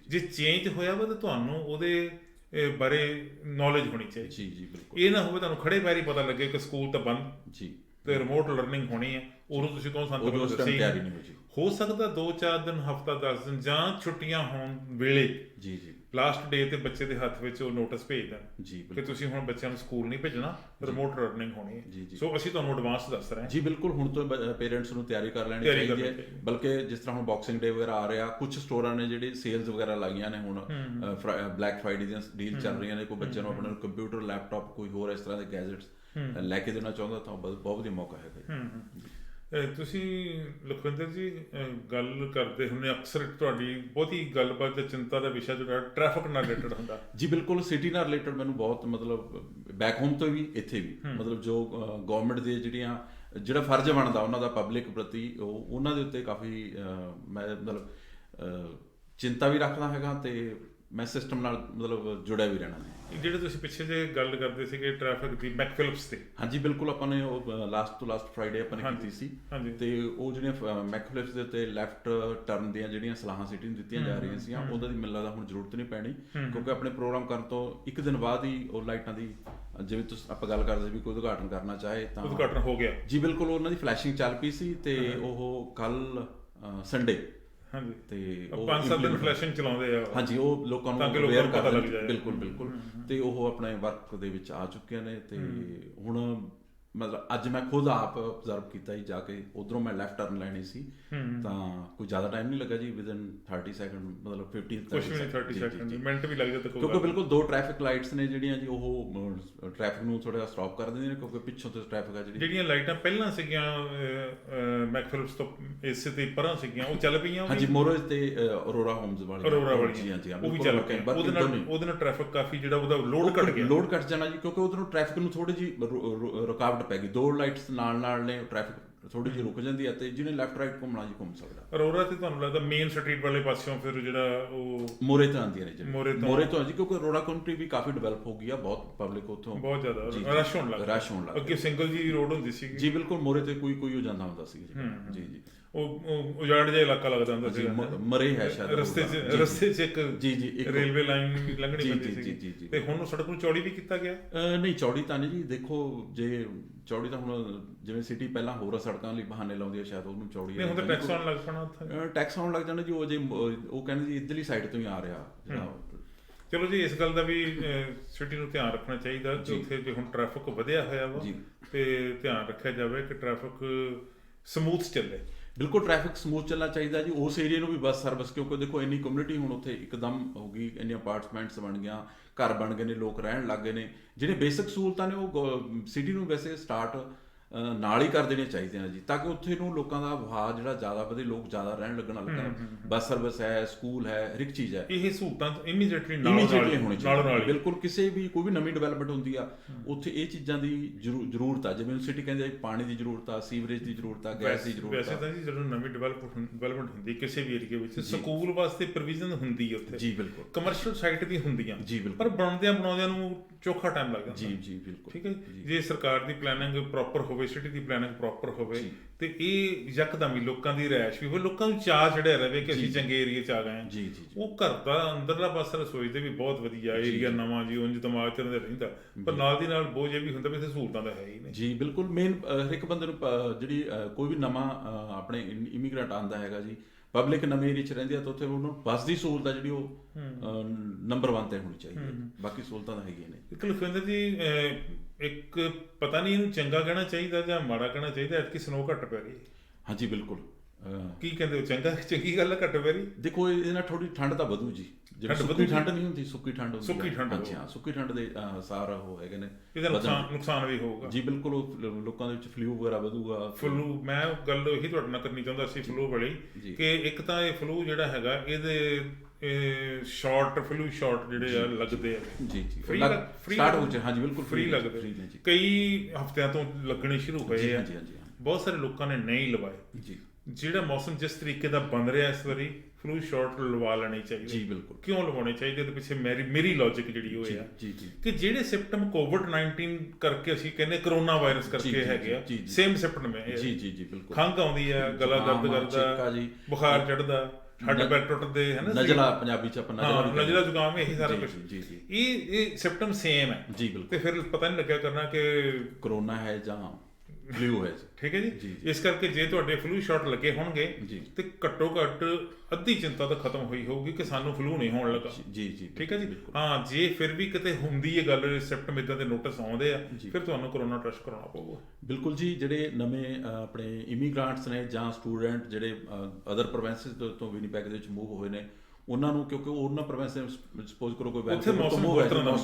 ਜੇ ਚੇਂਜ ਹੋਇਆ ਵਾ ਤਾਂ ਤੁਹਾਨੂੰ ਉਹਦੇ ਬਾਰੇ ਨੌਲੇਜ ਹੋਣੀ ਚਾਹੀਦੀ। ਜੀ ਜੀ, ਬਿਲਕੁਲ। ਇਹ ਨਾ ਹੋਵੇ ਤੁਹਾਨੂੰ ਖੜੇ ਪੈਰੀ ਪਤਾ ਲੱਗੇ ਕਿ ਸਕੂਲ ਤਾਂ ਬੰਦ ਜੀ ਤੇ ਰਿਮੋਟ ਲਰਨਿੰਗ ਹੋਣੀ ਹੈ, ਉਦੋਂ ਤੁਸੀਂ ਕਹੋ ਸਾਨੂੰ ਤਿਆਰੀ ਨਹੀਂ ਹੋਈ। ਹੋ ਸਕਦਾ 2-4 ਦਿਨ, ਹਫ਼ਤਾ 10 ਦਿਨ, ਜਾਂ ਛੁੱਟੀਆਂ ਹੋਣ ਵੇਲੇ ਜੀ ਜੀ ਲਾਸਟ ਡੇ ਤੇ ਬੱਚੇ ਦੇ ਹੱਥ ਵਿੱਚ ਉਹ ਨੋਟਿਸ ਭੇਜ ਦੇਣ ਕਿ ਤੁਸੀਂ ਹੁਣ ਬੱਚਿਆਂ ਨੂੰ ਸਕੂਲ ਨਹੀਂ ਭੇਜਣਾ, ਰਿਮੋਟ ਲਰਨਿੰਗ ਹੋਣੀ ਹੈ। ਸੋ ਅਸੀਂ ਤੁਹਾਨੂੰ ਐਡਵਾਂਸ ਦੱਸ ਰਹੇ ਹਾਂ ਜੀ। ਬਿਲਕੁਲ। ਹੁਣ ਤੋਂ ਪੇਰੈਂਟਸ ਨੂੰ ਤਿਆਰੀ ਕਰ ਲੈਣੀ ਚਾਹੀਦੀ ਹੈ। ਬਲਕਿ ਜਿਸ ਤਰ੍ਹਾਂ ਹੁਣ ਬਾਕਸਿੰਗ ਡੇ ਵਗੈਰਾ ਆ ਰਿਹਾ, ਕੁਝ ਸਟੋਰਾਂ ਨੇ ਜਿਹੜੀ ਸੇਲਸ ਵਗੈਰਾ ਲਾਈਆਂ ਨੇ, ਹੁਣ ਬਲੈਕ ਫਰਾਈਡੇ ਦੀਆਂ ਡੀਲ ਚੱਲ ਰਹੀਆਂ ਨੇ, ਕੋਈ ਬੱਚਿਆਂ ਨੂੰ ਆਪਣੇ ਕੰਪਿਊਟਰ, ਲੈਪਟਾਪ, ਕੋਈ ਹੋਰ ਇਸ ਤਰ੍ਹਾਂ ਦੇ ਗੈਜਟਸ ਲੈ ਕੇ ਦੇਣਾ ਚਾਹੁੰਦਾ ਤਾਂ ਬਹੁਤ ਵਧੀਆ ਮੌਕਾ ਹੈਗਾ। ਤੁਸੀਂ ਲਖਵਿੰਦਰ ਜੀ ਗੱਲ ਕਰਦੇ ਹੁੰਦੇ ਅਕਸਰ, ਤੁਹਾਡੀ ਬਹੁਤੀ ਗੱਲਬਾਤ ਤੇ ਚਿੰਤਾ ਦਾ ਵਿਸ਼ਾ ਜਿਹੜਾ ਟ੍ਰੈਫਿਕ ਨਾਲ ਰਿਲੇਟਡ ਹੁੰਦਾ। ਜੀ ਬਿਲਕੁਲ। ਸਿਟੀ ਨਾਲ ਰਿਲੇਟਡ ਮੈਨੂੰ ਬਹੁਤ ਮਤਲਬ ਬੈਕ ਹੋਮ ਤੋਂ ਵੀ ਇੱਥੇ ਵੀ ਮਤਲਬ ਜੋ ਗਵਰਨਮੈਂਟ ਦੇ ਜਿਹੜਾ ਫਰਜ਼ ਬਣਦਾ ਉਹਨਾਂ ਦਾ ਪਬਲਿਕ ਪ੍ਰਤੀ, ਉਹਨਾਂ ਦੇ ਉੱਤੇ ਕਾਫੀ ਮੈਂ ਮਤਲਬ ਚਿੰਤਾ ਵੀ ਰੱਖਦਾ ਹੈਗਾ ਤੇ ਮੈਂ ਸਿਸਟਮ ਨਾਲ ਮਤਲਬ ਜੁੜਿਆ ਵੀ ਰਹਿਣਾ। ਜਿਹੜੇ ਤੁਸੀਂ ਪਿੱਛੇ ਜੇ ਗੱਲ ਕਰਦੇ ਸੀਗੇ ਟ੍ਰੈਫਿਕ ਦੀ ਮੈਕਫਿਲਿਪਸ ਤੇ, ਹਾਂਜੀ ਬਿਲਕੁਲ। ਆਪਾਂ ਨੇ ਉਹ ਲਾਸਟ ਫਰਾਈਡੇ ਆਪਾਂ ਨੇ ਕੀਤੀ ਸੀ ਤੇ ਉਹ ਜਿਹੜੀਆਂ ਮੈਕਫਿਲਿਪਸ ਦੇ ਉੱਤੇ ਲੈਫਟ ਟਰਨ ਦੀਆਂ ਜਿਹੜੀਆਂ ਸਲਾਹਾਂ ਸਿਟੀ ਨੂੰ ਦਿੱਤੀਆਂ ਜਾ ਰਹੀਆਂ ਸੀਗੀਆਂ, ਉਹਦਾ ਦੀ ਮੈਨੂੰ ਲੱਗਦਾ ਹੁਣ ਜ਼ਰੂਰਤ ਨਹੀਂ ਪੈਣੀ, ਕਿਉਂਕਿ ਆਪਣੇ ਪ੍ਰੋਗਰਾਮ ਕਰਨ ਤੋਂ ਇੱਕ ਦਿਨ ਬਾਅਦ ਹੀ ਉਹ ਲਾਈਟਾਂ ਦੀ, ਜਿਵੇਂ ਤੁਸੀਂ ਆਪਾਂ ਗੱਲ ਕਰਦੇ ਵੀ ਕੋਈ ਉਦਘਾਟਨ ਕਰਨਾ ਚਾਹੇ ਤਾਂ ਉਦਘਾਟਨ ਹੋ ਗਿਆ ਜੀ। ਬਿਲਕੁਲ। ਉਹਨਾਂ ਦੀ ਫਲੈਸ਼ਿੰਗ ਚੱਲ ਪਈ ਸੀ ਤੇ ਉਹ ਕੱਲ ਸੰਡੇ ਹਾਂਜੀ ਤੇ 5-7 ਦਿਨ ਫਲੈਸ਼ਿੰਗ ਚਲਾਉਂਦੇ ਆ। ਹਾਂਜੀ, ਉਹ ਲੋਕਾਂ ਨੂੰ ਅਵੇਅਰ ਪਤਾ ਲੱਗ ਜਾਏ। ਬਿਲਕੁਲ। ਤੇ ਉਹ ਆਪਣੇ ਵਰਕ ਦੇ ਵਿੱਚ ਆ ਚੁੱਕੇ ਨੇ ਤੇ ਹੁਣ ਮਤਲਬ ਅੱਜ ਮੈਂ ਖੁਦ ਆਪ ਅਬਜ਼ਰਵ ਕੀਤਾ ਜੀ, ਜਾ ਕੇ ਉਧਰੋਂ ਮੈਂ ਲੈਫਟ ਟਰਨ ਲੈਣੀ ਸੀ ਤਾਂ ਕੋਈ ਜ਼ਿਆਦਾ ਟਾਈਮ ਨਹੀਂ ਲੱਗਾ ਜੀ, ਵਿਦਨ 30 ਸੈਕਿੰਡ, ਮਤਲਬ 30 ਸੈਕਿੰਡ ਮਿੰਟ ਵੀ ਲੱਗ ਜਾਂਦਾ, ਕਿਉਂਕਿ ਬਿਲਕੁਲ 2 ਟ੍ਰੈਫਿਕ ਲਾਈਟਸ ਨੇ ਜਿਹੜੀਆਂ ਜੀ ਉਹ ਟ੍ਰੈਫਿਕ ਨੂੰ ਥੋੜਾ ਜਿਹਾ ਸਟਾਪ ਕਰ ਦਿੰਦੀਆਂ ਨੇ, ਕਿਉਂਕਿ ਪਿੱਛੋਂ ਤੋਂ ਟ੍ਰੈਫਿਕ ਆ ਜਿਹੜੀਆਂ ਲਾਈਟਾਂ ਪਹਿਲਾਂ ਸੀਗੀਆਂ ਮੈਕਫਿਲਿਪਸ ਤੋਂ ਇਸੇ ਤੇ ਪਰਾਂ ਸੀਗੀਆਂ, ਉਹ ਚੱਲ ਪਈਆਂ। ਹਾਂਜੀ, ਮੋਰੋਜ ਤੇ ਅਰੋਰਾ ਹੋਮਸ ਵਾਲੀ, ਜੀ ਹਾਂਜੀ, ਉਹ ਵੀ ਚੱਲ ਪਈਆਂ। ਉਹਦੇ ਨਾਲ ਟ੍ਰੈਫਿਕ ਕਾਫੀ ਜਿਹੜਾ ਉਹਦਾ ਲੋਡ ਘਟ ਜਾਣਾ ਜੀ, ਕਿਉਂਕਿ ਉਧਰੋਂ ਟ੍ਰੈਫਿਕ ਨੂੰ ਥੋੜੀ ਜਿਹੀ ਰੁਕਾਵਟ ਪੈ ਗਈ। 2 ਲਾਈਟਸ ਨਾਲ ਨੇ, ਟ੍ਰੈਫਿਕ ਥੋੜੀ ਜਿਹੀ ਰੁਕ ਜਾਂਦੀ ਹੈ ਤੇ ਜਿਹਨੇ ਲੈਫਟ ਰਾਈਟ ਘੁੰਮਣਾ ਜੀ ਘੁੰਮ ਸਕਦਾ। ਅਰੋਰਾ ਤੇ ਤੁਹਾਨੂੰ ਲੱਗਦਾ ਮੇਨ ਸਟਰੀਟ ਵਾਲੇ ਪਾਸਿਓਂ ਫਿਰ ਜਿਹੜਾ ਉਹ ਮੋਰੇ ਤੋਂ ਆਉਂਦੀਆਂ ਨੇ ਜੀ, ਮੋਰੇ ਤੋਂ ਜੀ, ਕਿਉਂਕਿ ਅਰੋਰਾ ਕੰਟਰੀ ਵੀ ਕਾਫੀ ਡਿਵੈਲਪ ਹੋ ਗਈ ਆ, ਬਹੁਤ ਪਬਲਿਕ ਉੱਥੋਂ ਬਹੁਤ ਜ਼ਿਆਦਾ ਰਸ਼ ਹੋਣ ਲੱਗ ਅੱਗੇ ਸਿੰਗਲ ਜੀ ਰੋਡ ਹੁੰਦੀ ਸੀ ਜੀ। ਬਿਲਕੁਲ। ਮੋਰੇ ਤੇ ਕੋਈ ਹੋ ਜਾਂਦਾ ਹੁੰਦਾ ਸੀ ਜੀ। ਉਹ ਉਜਾੜ ਜਿਹਾ ਇਲਾਕਾ ਲੱਗਦਾ ਹੁੰਦਾ ਸੀ, ਮਰੇ ਹੈ ਸ਼ਾਇਦ ਰਸਤੇ 'ਚ ਇੱਕ ਇੱਕ ਰੇਲਵੇ ਲਾਈਨ ਲੰਘਣੀ ਪੈਂਦੀ ਸੀ, ਤੇ ਹੁਣ ਉਹ ਸੜਕ ਨੂੰ ਚੌੜੀ ਵੀ ਕੀਤਾ ਗਿਆ। ਨਹੀਂ ਚੌੜੀ ਤਾਂ ਨਹੀਂ ਜੀ, ਦੇਖੋ ਜੇ ਚੌੜੀ ਤਾਂ ਹੁਣ ਜਿਵੇਂ ਸਿਟੀ ਪਹਿਲਾਂ ਹੋਰ ਸੜਕਾਂ ਲਈ ਬਹਾਨੇ ਲਾਉਂਦੀ ਹੈ, ਸ਼ਾਇਦ ਉਹਨੂੰ ਚੌੜੀ ਨਹੀਂ, ਹੁਣ ਤਾਂ ਟੈਕਸ ਆਉਣ ਲੱਗ ਪੈਣਾ ਉੱਥੇ, ਟੈਕਸ ਆਉਣ ਲੱਗ ਜਾਣਾ ਜੀ। ਉਹ ਕਹਿੰਦੇ ਜੀ ਇੱਧਰਲੀ ਸਾਈਡ ਤੋਂ ਹੀ ਆ ਰਿਹਾ ਜਿਹੜਾ। ਚਲੋ ਜੀ, ਇਸ ਗੱਲ ਦਾ ਵੀ ਸਿਟੀ ਨੂੰ ਧਿਆਨ ਰੱਖਣਾ ਚਾਹੀਦਾ ਕਿ ਉੱਥੇ ਜੇ ਹੁਣ ਟ੍ਰੈਫਿਕ ਵਧਿਆ ਹੋਇਆ ਵਾ ਤੇ ਧਿਆਨ ਰੱਖਿਆ ਜਾਵੇ ਕਿ ਟ੍ਰੈਫਿਕ ਸਮੂਥ ਚੱਲੇ। ਬਿਲਕੁਲ ਟ੍ਰੈਫਿਕ ਸਮੂਥ ਚੱਲਣਾ ਚਾਹੀਦਾ ਜੀ ਉਸ ਏਰੀਆ ਨੂੰ ਵੀ ਬੱਸ ਸਰਵਿਸ, ਕਿਉਂਕਿ ਦੇਖੋ ਇੰਨੀ ਕਮਿਊਨਿਟੀ ਹੁਣ ਉੱਥੇ ਇੱਕਦਮ ਹੋ ਗਈ, ਇੰਨੀਆਂ ਅਪਾਰਟਮੈਂਟਸ ਬਣ ਗਈਆਂ, ਘਰ ਬਣ ਗਏ ਨੇ, ਲੋਕ ਰਹਿਣ ਲੱਗ ਗਏ ਨੇ। ਜਿਹੜੇ ਬੇਸਿਕ ਸਹੂਲਤਾਂ ਨੇ ਉਹ ਸਿਟੀ ਨੂੰ ਵੈਸੇ ਸਟਾਰਟ ਨਾਲ ਹੀ ਕਰ ਦੇਣੇ ਚਾਹੀਦੇ ਨੇ ਜੀ, ਤਾਂ ਕਿ ਉੱਥੇ ਨੂੰ ਲੋਕਾਂ ਦਾ ਵਹਾਅ ਜਿਹੜਾ ਜ਼ਿਆਦਾ ਵਧੇ, ਲੋਕ ਜ਼ਿਆਦਾ ਰਹਿਣ ਲੱਗਣ ਲੱਗਾ। ਬੱਸ ਸਰਵਿਸ ਹੈ, ਸਕੂਲ ਹੈ, ਹਰ ਇੱਕ ਚੀਜ਼ ਹੈ, ਇਹ ਸਹੂਲਤਾਂ ਇਮੀਡੀਏਟਲੀ ਹੋਣੀ ਚਾਹੀਦੀ। ਬਿਲਕੁਲ ਕਿਸੇ ਵੀ ਕੋਈ ਵੀ ਨਵੀਂ ਡਿਵੈਲਪਮੈਂਟ ਹੁੰਦੀ ਆ ਉੱਥੇ ਇਹ ਚੀਜ਼ਾਂ ਦੀ ਜ਼ਰੂਰਤ ਆ। ਜਿਵੇਂ ਸਿਟੀ ਕਹਿੰਦੇ ਪਾਣੀ ਦੀ ਜ਼ਰੂਰਤ ਆ, ਸੀਵਰੇਜ ਦੀ ਜ਼ਰੂਰਤ ਆ, ਗੈਸ ਦੀ ਜ਼ਰੂਰਤ ਆ। ਵੈਸੇ ਤਾਂ ਜੀ ਜਦੋਂ ਨਵੀਂ ਡਿਵੈਲਪਮੈਂਟ ਹੁੰਦੀ ਕਿਸੇ ਵੀ ਏਰੀਆ ਵਿੱਚ ਸਕੂਲ ਵਾਸਤੇ ਪ੍ਰੋਵੀਜ਼ਨ ਹੁੰਦੀ ਹੈ ਉੱਥੇ, ਜੀ ਬਿਲਕੁਲ, ਕਮਰਸ਼ੀਅਲ ਸਾਈਟ ਵੀ ਹੁੰਦੀਆਂ ਜੀ ਬਿਲਕੁਲ, ਪਰ ਬਣਾਉਂਦਿਆਂ ਨੂੰ ਚੋਖਾ ਟਾਈਮ ਲੱਗ ਜਾਂਦਾ ਜੀ ਬਿਲਕੁਲ। ਠੀਕ ਹੈ, ਜੇ ਸਰਕਾਰ ਦੀ ਪਲੈਨਿੰਗ ਪ੍ਰੋਪਰ ਹੋਵੇ, ਸਿਟੀ ਦੀ ਪਲੈਨਿੰਗ ਪ੍ਰੋਪਰ ਹੋਵੇ ਤੇ ਇਹ ਯਕਦਮ ਹੀ ਲੋਕਾਂ ਦੀ ਰਿਹਾਇਸ਼ ਵੀ ਹੋਵੇ, ਲੋਕਾਂ ਨੂੰ ਚਾਅ ਚੜਿਆ ਰਹੇ ਕਿ ਅਸੀਂ ਚੰਗੇ ਏਰੀਆ 'ਚ ਆ ਗਏ ਹਾਂ। ਉਹ ਘਰ ਦਾ ਅੰਦਰਲਾ ਪਾਸਾ ਰਸੋਈ ਵੀ ਬਹੁਤ ਵਧੀਆ ਏਰੀਆ ਨਵਾਂ ਜੀ, ਉਂਝ ਦਿਮਾਗ 'ਚ ਰਹਿੰਦਾ, ਪਰ ਨਾਲ ਦੀ ਨਾਲ ਬੋਝ ਇਹ ਵੀ ਹੁੰਦਾ ਵੀ ਇੱਥੇ ਸਹੂਲਤਾਂ ਤਾਂ ਹੈ ਹੀ ਨਹੀਂ ਜੀ। ਬਿਲਕੁਲ ਮੇਨ ਹਰ ਇੱਕ ਬੰਦੇ ਨੂੰ ਜਿਹੜੀ ਕੋਈ ਵੀ ਨਵਾਂ ਆਪਣੇ ਇਮੀਗ੍ਰੈਂਟ ਆਉਂਦਾ ਹੈਗਾ ਜੀ, ਪਬਲਿਕ ਨਵੇਂ ਏਰੀਆ 'ਚ ਰਹਿੰਦੀ ਆ ਤਾਂ ਉੱਥੇ ਉਹਨੂੰ ਬੱਸ ਦੀ ਸਹੂਲਤ ਆ ਜਿਹੜੀ ਉਹ ਨੰਬਰ 1 ਤੇ ਹੋਣੀ ਚਾਹੀਦੀ ਹੈ। ਬਾਕੀ ਸਹੂਲਤਾਂ ਤਾਂ ਹੈਗੀਆਂ ਨੇ। ਇੱਕ ਲਖਵਿੰਦਰ ਜੀ, ਇੱਕ ਪਤਾ ਨਹੀਂ ਇਹਨੂੰ ਚੰਗਾ ਕਹਿਣਾ ਚਾਹੀਦਾ ਜਾਂ ਮਾੜਾ ਕਹਿਣਾ ਚਾਹੀਦਾ, ਐਤਕੀ ਸਨੋ ਘੱਟ ਪੈ ਰਹੀ। ਹਾਂਜੀ ਬਿਲਕੁਲ। ਕੀ ਕਹਿੰਦੇ ਹੋ, ਚੰਗੀ ਗੱਲ ਹੈ ਘੱਟ ਪੈ ਰਹੀ? ਦੇਖੋ ਇਹਦੇ ਨਾਲ ਥੋੜੀ ਠੰਡ ਤਾਂ ਵਧੂ ਜੀ, ਜਿਹੜੀ ਸੁੱਕੀ ਠੰਡ ਨਹੀਂ ਹੁੰਦੀ, ਸੁੱਕੀ ਠੰਡ ਹੁੰਦੀ ਹੈ। ਹਾਂਜੀ ਹਾਂ, ਸੁੱਕੀ ਠੰਡ ਦੇ ਸਾਰ ਉਹ ਹੈਗੇ ਨੇ, ਇਹਦਾ ਨੁਕਸਾਨ ਵੀ ਹੋਊਗਾ ਜੀ ਬਿਲਕੁਲ। ਉਹ ਲੋਕਾਂ ਦੇ ਵਿੱਚ ਫਲੂ ਵਗੈਰਾ ਵਧੂਗਾ। ਫਲੂ, ਮੈਂ ਗੱਲ ਇਹੀ ਤੁਹਾਡੇ ਨਾਲ ਕਰਨੀ ਚਾਹੁੰਦਾ ਸੀ ਫਲੂ ਵਾਲੀ, ਕਿ ਇੱਕ ਤਾਂ ਇਹ ਫਲੂ ਜਿਹੜਾ ਹੈਗਾ ਇਹਦੇ ਫਲੂ ਸ਼ਾਟ ਜਿਹੜੇ ਆ ਲੱਗਦੇ ਆ ਜੀ ਫ੍ਰੀ ਸਟਾਰਟ ਹੋ ਚ। ਹਾਂਜੀ ਬਿਲਕੁਲ ਫ੍ਰੀ ਲੱਗਦੇ, ਕਈ ਹਫ਼ਤਿਆਂ ਤੋਂ ਲੱਗਣੇ ਸ਼ੁਰੂ ਹੋਏ ਆ। ਬਹੁਤ ਸਾਰੇ ਲੋਕਾਂ ਨੇ ਨਹੀਂ ਲਵਾਏ ਜੀ। ਜਿਹੜਾ ਮੌਸਮ ਜਿਸ ਤਰੀਕੇ ਦਾ ਬਣ ਰਿਹਾ ਇਸ ਵਾਰੀ, ਫਲੂ ਸ਼ਾਟ ਲਵਾ ਲੈਣੀ ਚਾਹੀਦੀ ਜੀ ਬਿਲਕੁਲ। ਕਿਉਂ ਲਵਾਉਣੇ ਚਾਹੀਦੇ? ਉਹਦੇ ਪਿੱਛੇ ਮੇਰੀ ਲੌਜਿਕ ਜਿਹੜੀ ਉਹ ਆ ਕਿ ਜਿਹੜੇ ਸਿਪਟਮ ਕੋਵਿਡ-19 ਕਰਕੇ ਅਸੀਂ ਕਹਿੰਦੇ ਕਰੋਨਾ ਵਾਇਰਸ ਕਰਕੇ ਹੈਗੇ ਆ, ਸੇਮ ਸਿਪਟਮ ਹੈ ਜੀ ਬਿਲਕੁਲ। ਖੰਘ ਆਉਂਦੀ ਆ, ਗਲਾ ਦਰਦ ਕਰਦਾ, ਬੁਖਾਰ ਚੜਦਾ, ਹੱਡ ਪੈਰ ਟੁੱਟਦੇ, ਹੈ ਨਾ, ਨਜ਼ਲਾ ਪੰਜਾਬੀ ਚ ਆਪਾਂ ਨਜ਼ਲਾ ਜ਼ੁਕਾਮ, ਇਹੀ ਸਾਰਾ ਕੁਝ ਇਹ ਸਿਪਟਮ ਸੇਮ ਹੈ ਜੀ ਬਿਲਕੁਲ। ਤੇ ਫਿਰ ਪਤਾ ਨਹੀਂ ਲੱਗਿਆ ਕਰਨਾ ਕਿ ਕਰੋਨਾ ਹੈ ਜਾਂ ਫਲੂ ਹੈ। ਠੀਕ ਹੈ ਜੀ। ਇਸ ਕਰਕੇ ਜੇ ਤੁਹਾਡੇ ਫਲੂ ਸ਼ਾਟ ਲੱਗੇ ਹੋਣਗੇ ਤੇ ਘੱਟੋ ਘੱਟ ਅੱਧੀ ਚਿੰਤਾ ਤਾਂ ਖਤਮ ਹੋਈ ਹੋਊਗੀ ਕਿ ਸਾਨੂੰ ਫਲੂ ਨਹੀਂ ਹੋਣ ਲੱਗਾ ਜੀ। ਠੀਕ ਹੈ ਜੀ। ਹਾਂ, ਜੇ ਫਿਰ ਵੀ ਕਿਤੇ ਹੁੰਦੀ ਹੈ ਗੱਲ, ਸਿਪਟਮ ਇਦਾਂ ਦੇ ਨੋਟਿਸ ਆਉਂਦੇ ਆ, ਫਿਰ ਤੁਹਾਨੂੰ ਕਰੋਨਾ ਟੈਸਟ ਕਰਾਉਣਾ ਪਊਗਾ। ਬਿਲਕੁਲ ਜੀ। ਜਿਹੜੇ ਨਵੇਂ ਆਪਣੇ ਇਮੀਗ੍ਰਾਂਟਸ ਨੇ ਜਾਂ ਸਟੂਡੈਂਟ ਜਿਹੜੇ ਅਦਰ ਪ੍ਰੋਵਿੰਸਿਸ ਤੋਂ ਵਿਨੀਪੈਗ ਦੇ ਵਿੱਚ ਮੂਵ ਹੋਏ ਨੇ, ਉਹਨਾਂ ਨੂੰ, ਕਿਉਂਕਿ ਉਹਨਾਂ ਪ੍ਰੋਵਿੰਸ ਸਪੋਜ਼ ਕਰੋ ਕੋਈ ਮੌਸਮ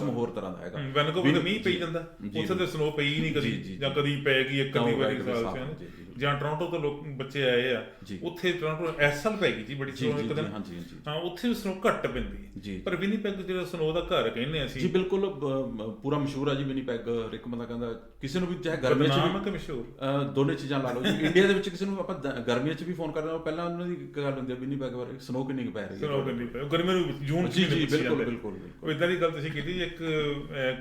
ਹੋਰ ਤਰ੍ਹਾਂ ਦਾ ਹੈਗਾ, ਵੈਨਕੂਵਰ ਤੇ ਮੀਂਹ ਪਈ ਜਾਂਦਾ, ਉੱਥੇ ਤੇ ਸਨੋ ਪਈ ਨਹੀਂ ਕਦੀ, ਜਾਂ ਕਦੀ ਪੈ ਗਈ ਇੱਕ ਅੱਧੀ ਵਾਰੀ ਸਾਲ 'ਚ। ਜਾਂ ਟੋਰਾਂਟੋ ਤੋਂ ਲੋਕ ਬੱਚੇ ਆਏ ਆ, ਉੱਥੇ ਟੋਰਾਂਟੋ ਇਸ ਸਾਲ ਪੈ ਗਈ ਜੀ ਬੜੀ ਸਨੋ ਇੱਕ ਦਿਨ। ਹਾਂ, ਉੱਥੇ ਵੀ ਸਨੋ ਘੱਟ ਪੈਂਦੀ ਹੈ, ਪਰ ਵਿਨੀਪੈਗ ਜਿਹੜਾ ਸਨੋ ਦਾ ਘਰ ਕਹਿੰਦੇ ਅਸੀਂ ਜੀ ਬਿਲਕੁਲ ਪੂਰਾ ਮਸ਼ਹੂਰ ਆ ਜੀ ਵਿਨੀਪੈਗ। ਇੱਕ ਬੰਦਾ ਕਹਿੰਦਾ ਕਿਸੇ ਨੂੰ ਵੀ, ਚਾਹੇ ਗਰਮੀਆਂ 'ਚ ਵੀ ਮਸ਼ਹੂਰ, ਦੋਨੇ ਚੀਜ਼ਾਂ ਲਾ ਲਓ ਜੀ। ਇੰਡੀਆ ਦੇ ਵਿੱਚ ਕਿਸੇ ਨੂੰ ਆਪਾਂ ਗਰਮੀਆਂ 'ਚ ਵੀ ਫੋਨ ਕਰਦੇ ਹਾਂ, ਪਹਿਲਾਂ ਉਹਨਾਂ ਦੀ ਇੱਕ ਗੱਲ ਹੁੰਦੀ ਹੈ ਵਿਨੀਪੈਗ ਬਾਰੇ, ਸਨੋ ਕਿੰਨੀ ਕੁ ਪੈ ਰਹੀ ਹੈ। ਗਰਮੀਆਂ ਨੂੰ ਜੂਨ ਚ ਬਿਲਕੁਲ। ਇਦਾਂ ਦੀ ਗੱਲ ਤੁਸੀਂ ਕੀਤੀ। ਇੱਕ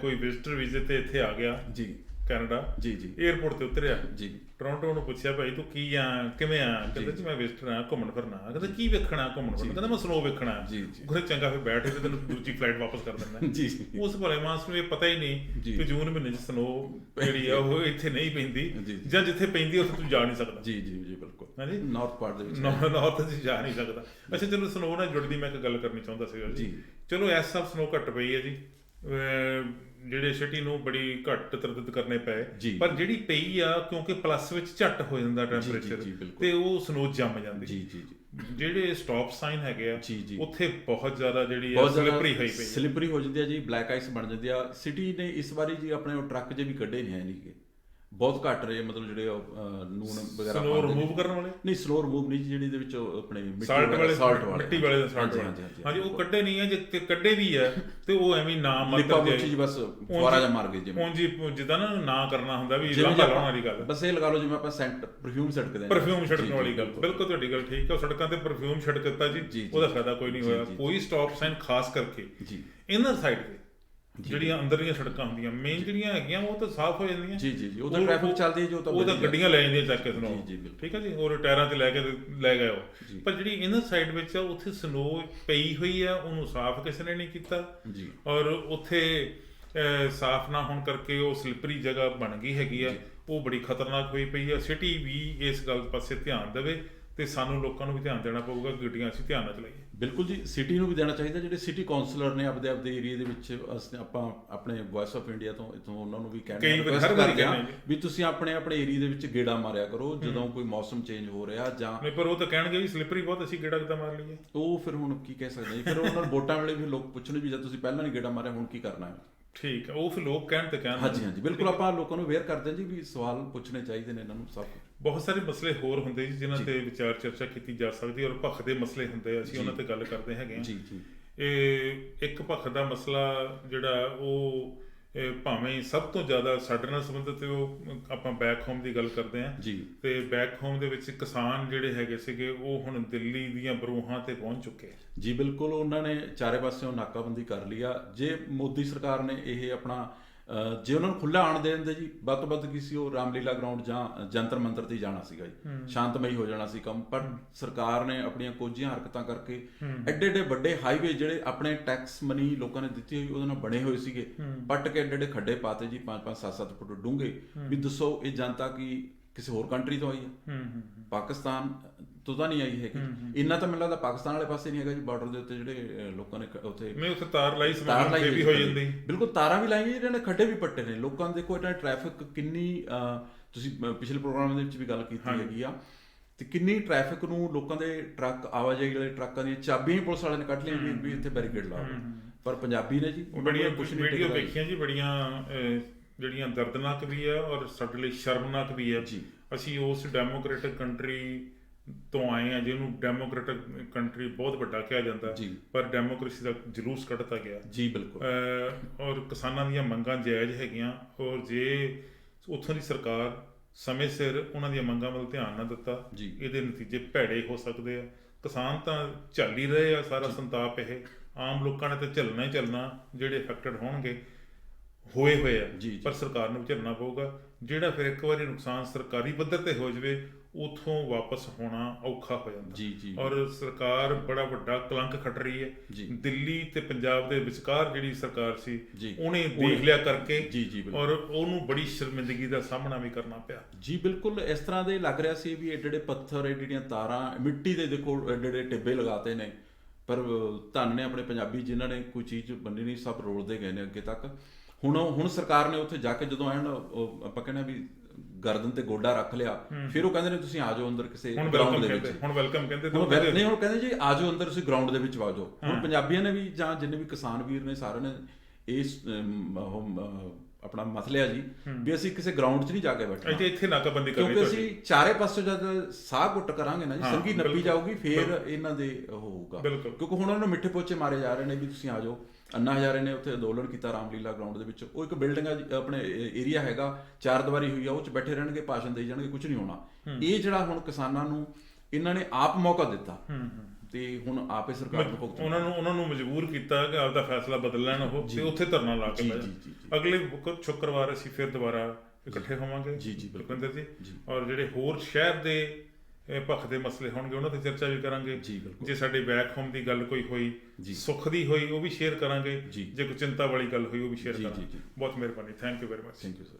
ਕੋਈ ਵਿਜ਼ਟਰ ਵੀਜ਼ੇ ਤੇ ਇੱਥੇ ਆ ਗਿਆ ਜੀ ਕੈਨੇਡਾ ਜੀ, 에ਅਰਪੋਰਟ ਤੇ ਉਤਰਿਆ ਜੀ, ਟੋਰਾਂਟੋ ਨੂੰ ਪੁੱਛਿਆ ਭਾਈ ਤੂੰ ਕੀ ਆ, ਕਿਵੇਂ ਆ? ਕਹਿੰਦਾ ਜੀ ਮੈਂ ਵਿਜ਼ਟਰ ਆ, ਘੁੰਮਣ ਫਿਰਨਾ। ਕਹਿੰਦਾ ਕੀ ਵੇਖਣਾ? ਘੁੰਮਣ ਫਿਰਨਾ। ਕਹਿੰਦਾ ਮੈਂ ਸਨੋ ਵੇਖਣਾ ਜੀ। ਕਹਿੰਦਾ ਚੰਗਾ ਫਿਰ ਬੈਠ ਤੇ ਤੈਨੂੰ ਦੂਜੀ ਫਲਾਈਟ ਵਾਪਸ ਕਰ ਦਿੰਦਾ ਜੀ। ਉਸ ਭਲੇ ਮਾਨਸ ਨੂੰ ਇਹ ਪਤਾ ਹੀ ਨਹੀਂ ਕਿ ਜੂਨ ਮਹੀਨੇ 'ਚ ਸਨੋ ਜਿਹੜੀ ਆ ਉਹ ਇੱਥੇ ਨਹੀਂ ਪੈਂਦੀ, ਜਾਂ ਜਿੱਥੇ ਪੈਂਦੀ ਉੱਥੇ ਤੂੰ ਜਾ ਨਹੀਂ ਸਕਦਾ ਜੀ ਬਿਲਕੁਲ। ਹਾਂਜੀ, ਨਾਰਥ ਪਾਰਟ ਦੇ ਵਿੱਚ, ਨਾਰਥ 'ਚ ਜਾ ਨਹੀਂ ਸਕਦਾ। ਅੱਛਾ ਚਲੋ, ਸਨੋ ਨਾਲ ਜੁੜਦੀ ਮੈਂ ਇੱਕ ਗੱਲ ਕਰਨੀ ਚਾਹੁੰਦਾ ਸੀਗਾ ਜੀ। ਚਲੋ ਇਸ ਸਾਲ ਸਨੋ ਘੱਟ ਪਈ ਹੈ ਜੀ, ਜਿਹੜੇ ਸਿਟੀ ਨੂੰ ਬੜੀ ਘੱਟ ਤਰਤਬ ਕਰਨੇ ਪਏ, ਪਰ ਜਿਹੜੀ ਪਈ ਆ ਕਿਉਂਕਿ ਪਲੱਸ ਵਿੱਚ ਝੱਟ ਹੋ ਜਾਂਦਾ ਟੈਂਪਰੇਚਰ ਤੇ ਉਹ ਸਨੋ ਜੰਮ ਜਾਂਦੀ ਜੀ। ਜਿਹੜੇ ਸਟਾਪ ਸਾਈਨ ਹੈਗੇ ਆ ਉੱਥੇ ਬਹੁਤ ਜ਼ਿਆਦਾ ਜਿਹੜੀ ਸਲਿਪਰੀ ਹੋਈ ਪਈ, ਸਲਿਪਰੀ ਹੋ ਜਾਂਦੀ ਆ ਜੀ, ਬਲੈਕ ਆਈਸ ਬਣ ਜਾਂਦੀ ਆ। ਸਿਟੀ ਨੇ ਇਸ ਵਾਰੀ ਜੀ ਆਪਣੇ ਉਹ ਟਰੱਕ ਜੇ ਵੀ ਕੱਢੇ ਨਹੀਂ ਹੈ ਨਹੀਂ, ਬਹੁਤ ਘੱਟ ਰਹੇ, ਮਤਲਬ ਜਿਹੜੇ ਨੂਨ ਵਗੈਰਾ ਸਨੋ ਰਿਮੂਵ ਕਰਨ ਵਾਲੇ ਨਹੀਂ, ਸਨੋ ਰਿਮੂਵ ਨਹੀਂ, ਜਿਹੜੀ ਦੇ ਵਿੱਚ ਆਪਣੇ ਸਾਲਟ ਵਾਲੇ ਹਾਂਜੀ ਉਹ ਕੱਢੇ ਨਹੀਂ ਹੈ। ਜੇ ਕੱਢੇ ਵੀ ਹੈ ਤੇ ਉਹ ਐਵੇਂ ਨਾ ਮਤਲਬ ਜੀ ਬਸ ਫੁਆਰਾ ਜਿਹਾ ਮਾਰ ਗਏ ਜਿਵੇਂ, ਉਂਝ ਜਿੱਦਾਂ ਨਾ ਕਰਨਾ ਹੁੰਦਾ ਵੀ ਲੰਬਾ ਲਾਉਣ ਵਾਲੀ ਗੱਲ, ਬਸ ਇਹ ਲਗਾ ਲਓ ਜਿਵੇਂ ਆਪਾਂ ਸੈਂਟ ਪਰਫਿਊਮ ਛਿੜਕਦੇ ਹਾਂ, ਪਰਫਿਊਮ ਛਿੜਕਣ ਵਾਲੀ ਗੱਲ। ਬਿਲਕੁਲ ਤੁਹਾਡੀ ਗੱਲ ਠੀਕ ਹੈ। ਸੜਕਾਂ ਤੇ ਪਰਫਿਊਮ ਛਿੜਕ ਦਿੱਤਾ ਜੀ, ਉਹਦਾ ਫਾਇਦਾ ਕੋਈ ਨਹੀਂ ਹੋਇਆ। ਕੋਈ ਸਟਾਪ ਸਾਈਨ ਖਾਸ ਕਰਕੇ ਇਨਰ ਸਾਈਡ ਤੇ ਜਿਹੜੀਆਂ ਅੰਦਰਲੀਆਂ ਸੜਕਾਂ ਹੁੰਦੀਆਂ ਮੇਨ ਜਿਹੜੀਆਂ ਹੈਗੀਆਂ ਉਹ ਤਾਂ ਸਾਫ਼ ਹੋ ਜਾਂਦੀਆਂ ਜੀ ਉਹ ਤਾਂ ਟ੍ਰੈਫਿਕ ਚੱਲਦੀ ਹੈ, ਉਹ ਤਾਂ ਗੱਡੀਆਂ ਲੈ ਜਾਂਦੀਆਂ ਚੱਕ ਕੇ ਸਨੋ, ਠੀਕ ਹੈ ਜੀ, ਔਰ ਟਾਇਰਾਂ ਤੇ ਲੈ ਕੇ ਲੈ ਗਏ ਉਹ। ਪਰ ਜਿਹੜੀ ਇਹਨਾਂ ਸਾਈਡ ਵਿੱਚ ਆ ਉੱਥੇ ਸਨੋ ਪਈ ਹੋਈ ਆ, ਉਹਨੂੰ ਸਾਫ਼ ਕਿਸੇ ਨੇ ਨਹੀਂ ਕੀਤਾ ਔਰ ਉੱਥੇ ਸਾਫ਼ ਨਾ ਹੋਣ ਕਰਕੇ ਉਹ ਸਲਿੱਪਰੀ ਜਗ੍ਹਾ ਬਣ ਗਈ ਹੈਗੀ ਆ, ਉਹ ਬੜੀ ਖਤਰਨਾਕ ਹੋਈ ਪਈ ਆ। ਸਿਟੀ ਵੀ ਇਸ ਗੱਲ ਪਾਸੇ ਧਿਆਨ ਦੇਵੇ ਤੇ ਸਾਨੂੰ ਲੋਕਾਂ ਨੂੰ ਵੀ ਧਿਆਨ ਦੇਣਾ ਪਊਗਾ, ਗੱਡੀਆਂ ਅਸੀਂ ਧਿਆਨ ਨਾਲ ਚਲਾਈਏ। ਬਿਲਕੁਲ ਜੀ, ਸਿਟੀ ਨੂੰ ਵੀ ਦੇਣਾ ਚਾਹੀਦਾ। ਜਿਹੜੇ ਸਿਟੀ ਕਾਉਂਸਲਰ ਨੇ ਆਪਦੇ ਏਰੀਆ ਦੇ ਵਿੱਚ, ਆਪਾਂ ਆਪਣੇ ਵੌਇਸ ਆਫ ਇੰਡੀਆ ਤੋਂ ਇੱਥੋਂ ਉਹਨਾਂ ਨੂੰ ਵੀ ਕਹਿਣਾ ਵੀ ਤੁਸੀਂ ਆਪਣੇ ਏਰੀਆ ਦੇ ਵਿੱਚ ਗੇੜਾ ਮਾਰਿਆ ਕਰੋ ਜਦੋਂ ਕੋਈ ਮੌਸਮ ਚੇਂਜ ਹੋ ਰਿਹਾ ਜਾਂ ਨਹੀਂ। ਪਰ ਉਹ ਤਾਂ ਕਹਿਣਗੇ ਵੀ ਸਲਿੱਪਰੀ ਬਹੁਤ, ਅਸੀਂ ਗੇੜਾ ਕਿੱਦਾਂ ਮਾਰ ਲਈਏ। ਉਹ ਫਿਰ ਹੁਣ ਕੀ ਕਹਿ ਸਕਦੇ ਜੀ, ਫਿਰ ਉਹਨਾਂ ਨੂੰ ਵੋਟਾਂ ਵੇਲੇ ਵੀ ਲੋਕ ਪੁੱਛਣ ਵੀ ਜਦ ਤੁਸੀਂ ਪਹਿਲਾਂ ਨਹੀਂ ਗੇੜਾ ਮਾਰਿਆ ਹੁਣ ਕੀ ਕਰਨਾ ਹੈ। ਠੀਕ ਹੈ, ਉਹ ਫਿਰ ਲੋਕ ਕਹਿਣ ਤੇ ਕਹਿਣ। ਹਾਂਜੀ ਬਿਲਕੁਲ, ਆਪਾਂ ਲੋਕਾਂ ਨੂੰ ਅਵੇਅਰ ਕਰਦੇ ਹਾਂ ਜੀ ਵੀ ਸਵਾਲ ਪੁੱਛਣੇ ਚਾਹੀਦੇ ਨੇ ਇਹਨਾਂ ਨੂੰ। ਸਭ ਬਹੁਤ ਸਾਰੇ ਮਸਲੇ ਹੋਰ ਹੁੰਦੇ ਜੀ ਜਿਨ੍ਹਾਂ ਤੇ ਵਿਚਾਰ ਚਰਚਾ ਕੀਤੀ ਜਾ ਸਕਦੀ, ਔਰ ਭਖ ਦੇ ਮਸਲੇ ਹੁੰਦੇ ਅਸੀਂ ਉਹਨਾਂ ਤੇ ਗੱਲ ਕਰਦੇ ਹੈਗੇ ਹਾਂ। ਇਹ ਇੱਕ ਭਖ ਦਾ ਮਸਲਾ ਜਿਹੜਾ ਉਹ ਭਾਵੇਂ ਸਭ ਤੋਂ ਜ਼ਿਆਦਾ ਸਾਡੇ ਨਾਲ ਸੰਬੰਧਿਤ, ਉਹ ਆਪਾਂ ਬੈਕ ਹੋਮ ਦੀ ਗੱਲ ਕਰਦੇ ਹਾਂ ਤੇ ਬੈਕ ਹੋਮ ਦੇ ਵਿੱਚ ਕਿਸਾਨ ਜਿਹੜੇ ਹੈਗੇ ਸੀਗੇ ਉਹ ਹੁਣ ਦਿੱਲੀ ਦੀਆਂ ਬਰੂਹਾਂ ਤੇ ਪਹੁੰਚ ਚੁੱਕੇ ਜੀ। ਬਿਲਕੁਲ, ਉਹਨਾਂ ਨੇ ਚਾਰੇ ਪਾਸਿਓਂ ਨਾਕਾਬੰਦੀ ਕਰ ਲਈ ਆ। ਜੇ ਮੋਦੀ ਸਰਕਾਰ ਨੇ ਇਹ ਆਪਣਾ ਜੇ ਉਹਨਾਂ ਨੂੰ ਖੁੱਲ੍ਹਾ ਆਉਣ ਦੇ ਦਿੰਦੇ ਜੀ, ਵੱਧ ਤੋਂ ਵੱਧ ਕੀ ਸੀ, ਉਹ ਰਾਮਲੀਲਾ ਗਰਾਊਂਡ ਜਾਂ ਜੰਤਰ ਮੰਤਰ ਤੇ ਜਾਣਾ ਸੀਗਾ ਜੀ, ਸ਼ਾਂਤਮਈ ਹੋ ਜਾਣਾ ਸੀ ਕੰਮ। ਪਰ ਸਰਕਾਰ ਨੇ ਆਪਣੀਆਂ ਕੋਝੀਆਂ ਹਰਕਤਾਂ ਕਰਕੇ ਐਡੇ ਵੱਡੇ ਹਾਈਵੇ ਜਿਹੜੇ ਆਪਣੇ ਟੈਕਸ ਮਨੀ ਲੋਕਾਂ ਨੇ ਦਿੱਤੀ ਹੋਈ ਉਹਦੇ ਨਾਲ ਬਣੇ ਹੋਏ ਸੀਗੇ, ਪੱਟ ਕੇ ਐਡੇ ਖੱਡੇ ਪਾਤੇ ਜੀ, 5-5 7-7 ਫੁੱਟ ਡੂੰਘੇ। ਵੀ ਦੱਸੋ ਇਹ ਜਨਤਾ ਕੀ ਕਿਸੇ ਹੋਰ ਕੰਟਰੀ ਤੋਂ ਆਈ ਹੈ? ਪਾਕਿਸਤਾਨ ਤੋਂ ਤਾਂ ਨਹੀਂ ਆਈ ਹੈਗੀ। ਇੰਨਾ ਤਾਂ ਮੈਨੂੰ ਲੱਗਦਾ ਪਾਕਿਸਤਾਨ ਵਾਲੇ ਪਾਸੇ ਨਹੀਂ ਹੈਗਾ ਜੀ, ਬਾਰਡਰ ਦੇ ਉੱਤੇ ਜਿਹੜੇ ਲੋਕਾਂ ਨੇ ਉੱਥੇ ਤਾਰ ਲਾਈ ਵੀ ਹੋ ਜਾਂਦੀ। ਬਿਲਕੁਲ, ਤਾਰਾਂ ਵੀ ਲਾਈਆਂ, ਇਹਨਾਂ ਨੇ ਖੱਡੇ ਵੀ ਪੱਟੇ ਨੇ। ਲੋਕਾਂ ਦੇ ਦੇਖੋ ਇਹਨਾਂ ਟ੍ਰੈਫਿਕ ਕਿੰਨੀ, ਤੁਸੀਂ ਪਿਛਲੇ ਪ੍ਰੋਗਰਾਮ ਦੇ ਵਿੱਚ ਵੀ ਗੱਲ ਕੀਤੀ ਹੈਗੀ ਆ, ਤੇ ਕਿੰਨੀ ਟ੍ਰੈਫਿਕ ਨੂੰ ਲੋਕਾਂ ਦੇ ਟਰੱਕ, ਆਵਾਜਾਈ ਵਾਲੇ ਟਰੱਕਾਂ ਦੀਆਂ ਚਾਬੀਆਂ ਹੀ ਪੁਲਿਸ ਵਾਲਿਆਂ ਨੇ ਕੱਢ ਲਈਆਂ ਵੀ ਇੱਥੇ ਬੈਰੀਕੇਡ ਲਾ ਦਿਓ। ਪਰ ਪੰਜਾਬੀ ਨੇ ਜੀ ਬੜੀਆਂ ਵੀਡੀਓ ਵੇਖੀਆਂ ਜੀ, ਬੜੀਆਂ ਜਿਹੜੀਆਂ ਦਰਦਨਾਕ ਵੀ ਆ ਔਰ ਸਾਡੇ ਲਈ ਸ਼ਰਮਨਾਕ ਵੀ ਆ। ਅਸੀਂ ਉਸ ਡੈਮੋਕ੍ਰੇਟਿਕ ਕੰਟਰੀ ਤੋਂ ਆਏ ਆ ਜਿਹਨੂੰ ਡੈਮੋਕ੍ਰੇਟਿਕ ਕੰਟਰੀ ਬਹੁਤ ਵੱਡਾ ਕਿਹਾ ਜਾਂਦਾ, ਪਰ ਡੈਮੋਕ੍ਰੇਸੀ ਦਾ ਜਲੂਸ ਕੱਢਤਾ ਗਿਆ ਜੀ। ਬਿਲਕੁਲ, ਔਰ ਕਿਸਾਨਾਂ ਦੀਆਂ ਮੰਗਾਂ ਜਾਇਜ਼ ਹੈਗੀਆਂ, ਔਰ ਜੇ ਉੱਥੋਂ ਦੀ ਸਰਕਾਰ ਸਮੇਂ ਸਿਰ ਉਹਨਾਂ ਦੀਆਂ ਮੰਗਾਂ ਵੱਲ ਧਿਆਨ ਨਾ ਦਿੱਤਾ, ਇਹਦੇ ਨਤੀਜੇ ਭੈੜੇ ਹੋ ਸਕਦੇ ਆ। ਕਿਸਾਨ ਤਾਂ ਝੱਲ ਹੀ ਰਹੇ ਆ ਸਾਰਾ ਸੰਤਾਪ, ਇਹ ਆਮ ਲੋਕਾਂ ਨੇ ਤਾਂ ਝੱਲਣਾ ਹੀ ਝੱਲਣਾ, ਜਿਹੜੇ ਅਫੈਕਟਡ ਹੋਣਗੇ ਹੋਏ ਆ, ਪਰ ਸਰਕਾਰ ਨੂੰ ਝੱਲਣਾ ਪਊਗਾ। ਜਿਹੜਾ ਫਿਰ ਇੱਕ ਵਾਰੀ ਨੁਕਸਾਨ ਸਰਕਾਰੀ ਪੱਧਰ ਤੇ ਹੋ ਜਾਵੇ, ਉਥੋਂ ਵਾਪਸ ਹੋਣਾ ਔਖਾ ਹੋ ਜਾਂਦਾ। ਔਰ ਸਰਕਾਰ ਬੜਾ ਵੱਡਾ ਕਲੰਕ ਖੱਟ ਰਹੀ ਹੈ। ਦਿੱਲੀ ਤੇ ਪੰਜਾਬ ਦੇ ਵਿਚਕਾਰ ਜਿਹੜੀ ਸਰਕਾਰ ਸੀ ਉਹਨੇ ਦੇਖ ਲਿਆ ਕਰਕੇ, ਔਰ ਉਹਨੂੰ ਬੜੀ ਸ਼ਰਮਿੰਦਗੀ ਦਾ ਸਾਹਮਣਾ ਵੀ ਕਰਨਾ ਪਿਆ ਜੀ। ਬਿਲਕੁਲ, ਇਸ ਤਰ੍ਹਾਂ ਦੇ ਲੱਗ ਰਿਹਾ ਸੀ ਵੀ ਏਡੇ ਪੱਥਰ, ਏਡੀਆਂ ਤਾਰਾਂ, ਮਿੱਟੀ ਦੇ ਦੇਖੋ ਏਡੇ ਟਿੱਬੇ ਲਗਾਤੇ ਨੇ, ਪਰ ਧੰਨ ਨੇ ਆਪਣੇ ਪੰਜਾਬੀ ਜਿਨ੍ਹਾਂ ਨੇ ਕੋਈ ਚੀਜ਼ ਬੰਨੀ ਨਹੀਂ, ਸਭ ਰੋਲਦੇ ਗਏ ਨੇ ਅੱਗੇ ਤੱਕ। ਹੁਣ ਸਰਕਾਰ ਨੇ ਉੱਥੇ ਜਾ ਕੇ ਜਦੋਂ ਐਨ ਆਪਾਂ ਕਹਿੰਦੇ ਵੀ ਗਰਦਨ ਤੇ ਗੋਡਾ ਰੱਖ ਲਿਆ, ਫਿਰ ਉਹ ਕਹਿੰਦੇ ਨੇ ਤੁਸੀਂ ਆ ਜਾਓ ਅੰਦਰ ਕਿਸੇ ਗਰਾਊਂਡ ਦੇ ਵਿੱਚ। ਹੁਣ ਵੈਲਕਮ ਕਹਿੰਦੇ ਨਹੀਂ, ਹੁਣ ਕਹਿੰਦੇ ਜੀ ਆ ਜਾਓ ਅੰਦਰ, ਤੁਸੀਂ ਗਰਾਊਂਡ ਦੇ ਵਿੱਚ ਆ ਜਾਓ। ਹੁਣ ਪੰਜਾਬੀਆਂ ਨੇ ਵੀ ਜਾਂ ਜਿੰਨੇ ਵੀ ਕਿਸਾਨ ਵੀਰ ਨੇ ਸਾਰਿਆਂ ਨੇ ਇਸ ਆਪਣਾ ਮਸਲਿਆ ਜੀ ਵੀ ਅਸੀਂ ਕਿਸੇ ਗਰਾਊਂਡ 'ਚ ਨਹੀਂ ਜਾ ਕੇ ਬੈਠਣਾ, ਇੱਥੇ ਨਾਕਾਬੰਦੀ ਕਰਨੀ, ਕਿਉਂਕਿ ਅਸੀਂ ਚਾਰੇ ਪਾਸੇ ਜਦ ਸਾਹ ਘੁੱਟ ਕਰਾਂਗੇ ਨਾ ਜੀ, ਸੰਗੀ ਨੱਪੀ ਜਾਊਗੀ, ਫਿਰ ਇਹਨਾਂ ਦੇ ਹੋਊਗਾ। ਕਿਉਂਕਿ ਹੁਣ ਉਹਨਾਂ ਨੂੰ ਮਿੱਠੇ ਪੋਚੇ ਮਾਰੇ ਜਾ ਰਹੇ ਨੇ ਵੀ ਤੁਸੀਂ ਆ ਜਾਓ। ਅੰਨਾ ਹਜ਼ਾਰੇ ਨੇ ਉੱਥੇ ਅੰਦੋਲਨ ਕੀਤਾ ਰਾਮਲੀਲਾ ਗਰਾਊਂਡ ਦੇ ਵਿੱਚ। ਉਹ ਇੱਕ ਬਿਲਡਿੰਗ ਆਪਣੇ ਏਰੀਆ ਹੈਗਾ, 4 ਦੀਵਾਰੀ ਹੋਈ ਆ, ਉਹ 'ਚ ਬੈਠੇ ਰਹਿਣਗੇ, ਭਾਸ਼ਣ ਦੇਈ ਜਾਣਗੇ, ਕੁਝ ਨਹੀਂ ਹੋਣਾ। ਇਹ ਜਿਹੜਾ ਹੁਣ ਕਿਸਾਨਾਂ ਨੂੰ ਇਹਨਾਂ ਨੇ ਆਪ ਮੌਕਾ ਦਿੱਤਾ ਤੇ ਹੁਣ ਆਪੇ ਸਰਕਾਰ ਨੂੰ ਭੁਗਤਣਾ, ਉਹਨਾਂ ਨੂੰ ਮਜਬੂਰ ਕੀਤਾ ਕਿ ਆਪਦਾ ਫੈਸਲਾ ਬਦਲ ਲੈਣ ਉਹ, ਤੇ ਉੱਥੇ ਧਰਨਾ ਲਾ ਕੇ ਅਗਲੇ ਸ਼ੁੱਕਰਵਾਰ ਅਸੀਂ ਫਿਰ ਦੁਬਾਰਾ ਇਕੱਠੇ ਹੋਵਾਂਗੇ ਜੁਗਿੰਦਰ ਜੀ। ਔਰ ਜਿਹੜੇ ਹੋਰ ਸ਼ਹਿਰ ਦੇ ਭਖ ਦੇ ਮਸਲੇ ਹੋਣਗੇ ਉਹਨਾਂ ਤੇ ਚਰਚਾ ਵੀ ਕਰਾਂਗੇ। ਜੇ ਸਾਡੇ ਬੈਕ ਹੋਮ ਦੀ ਗੱਲ ਕੋਈ ਹੋਈ, ਸੁੱਖ ਦੀ ਹੋਈ, ਉਹ ਵੀ ਸ਼ੇਅਰ ਕਰਾਂਗੇ। ਜੇ ਕੋਈ ਚਿੰਤਾ ਵਾਲੀ ਗੱਲ ਹੋਈ, ਉਹ ਵੀ ਸ਼ੇਅਰ ਕਰਾਂਗੇ। ਬਹੁਤ ਮਿਹਰਬਾਨੀ, thank you very much. Thank you sir.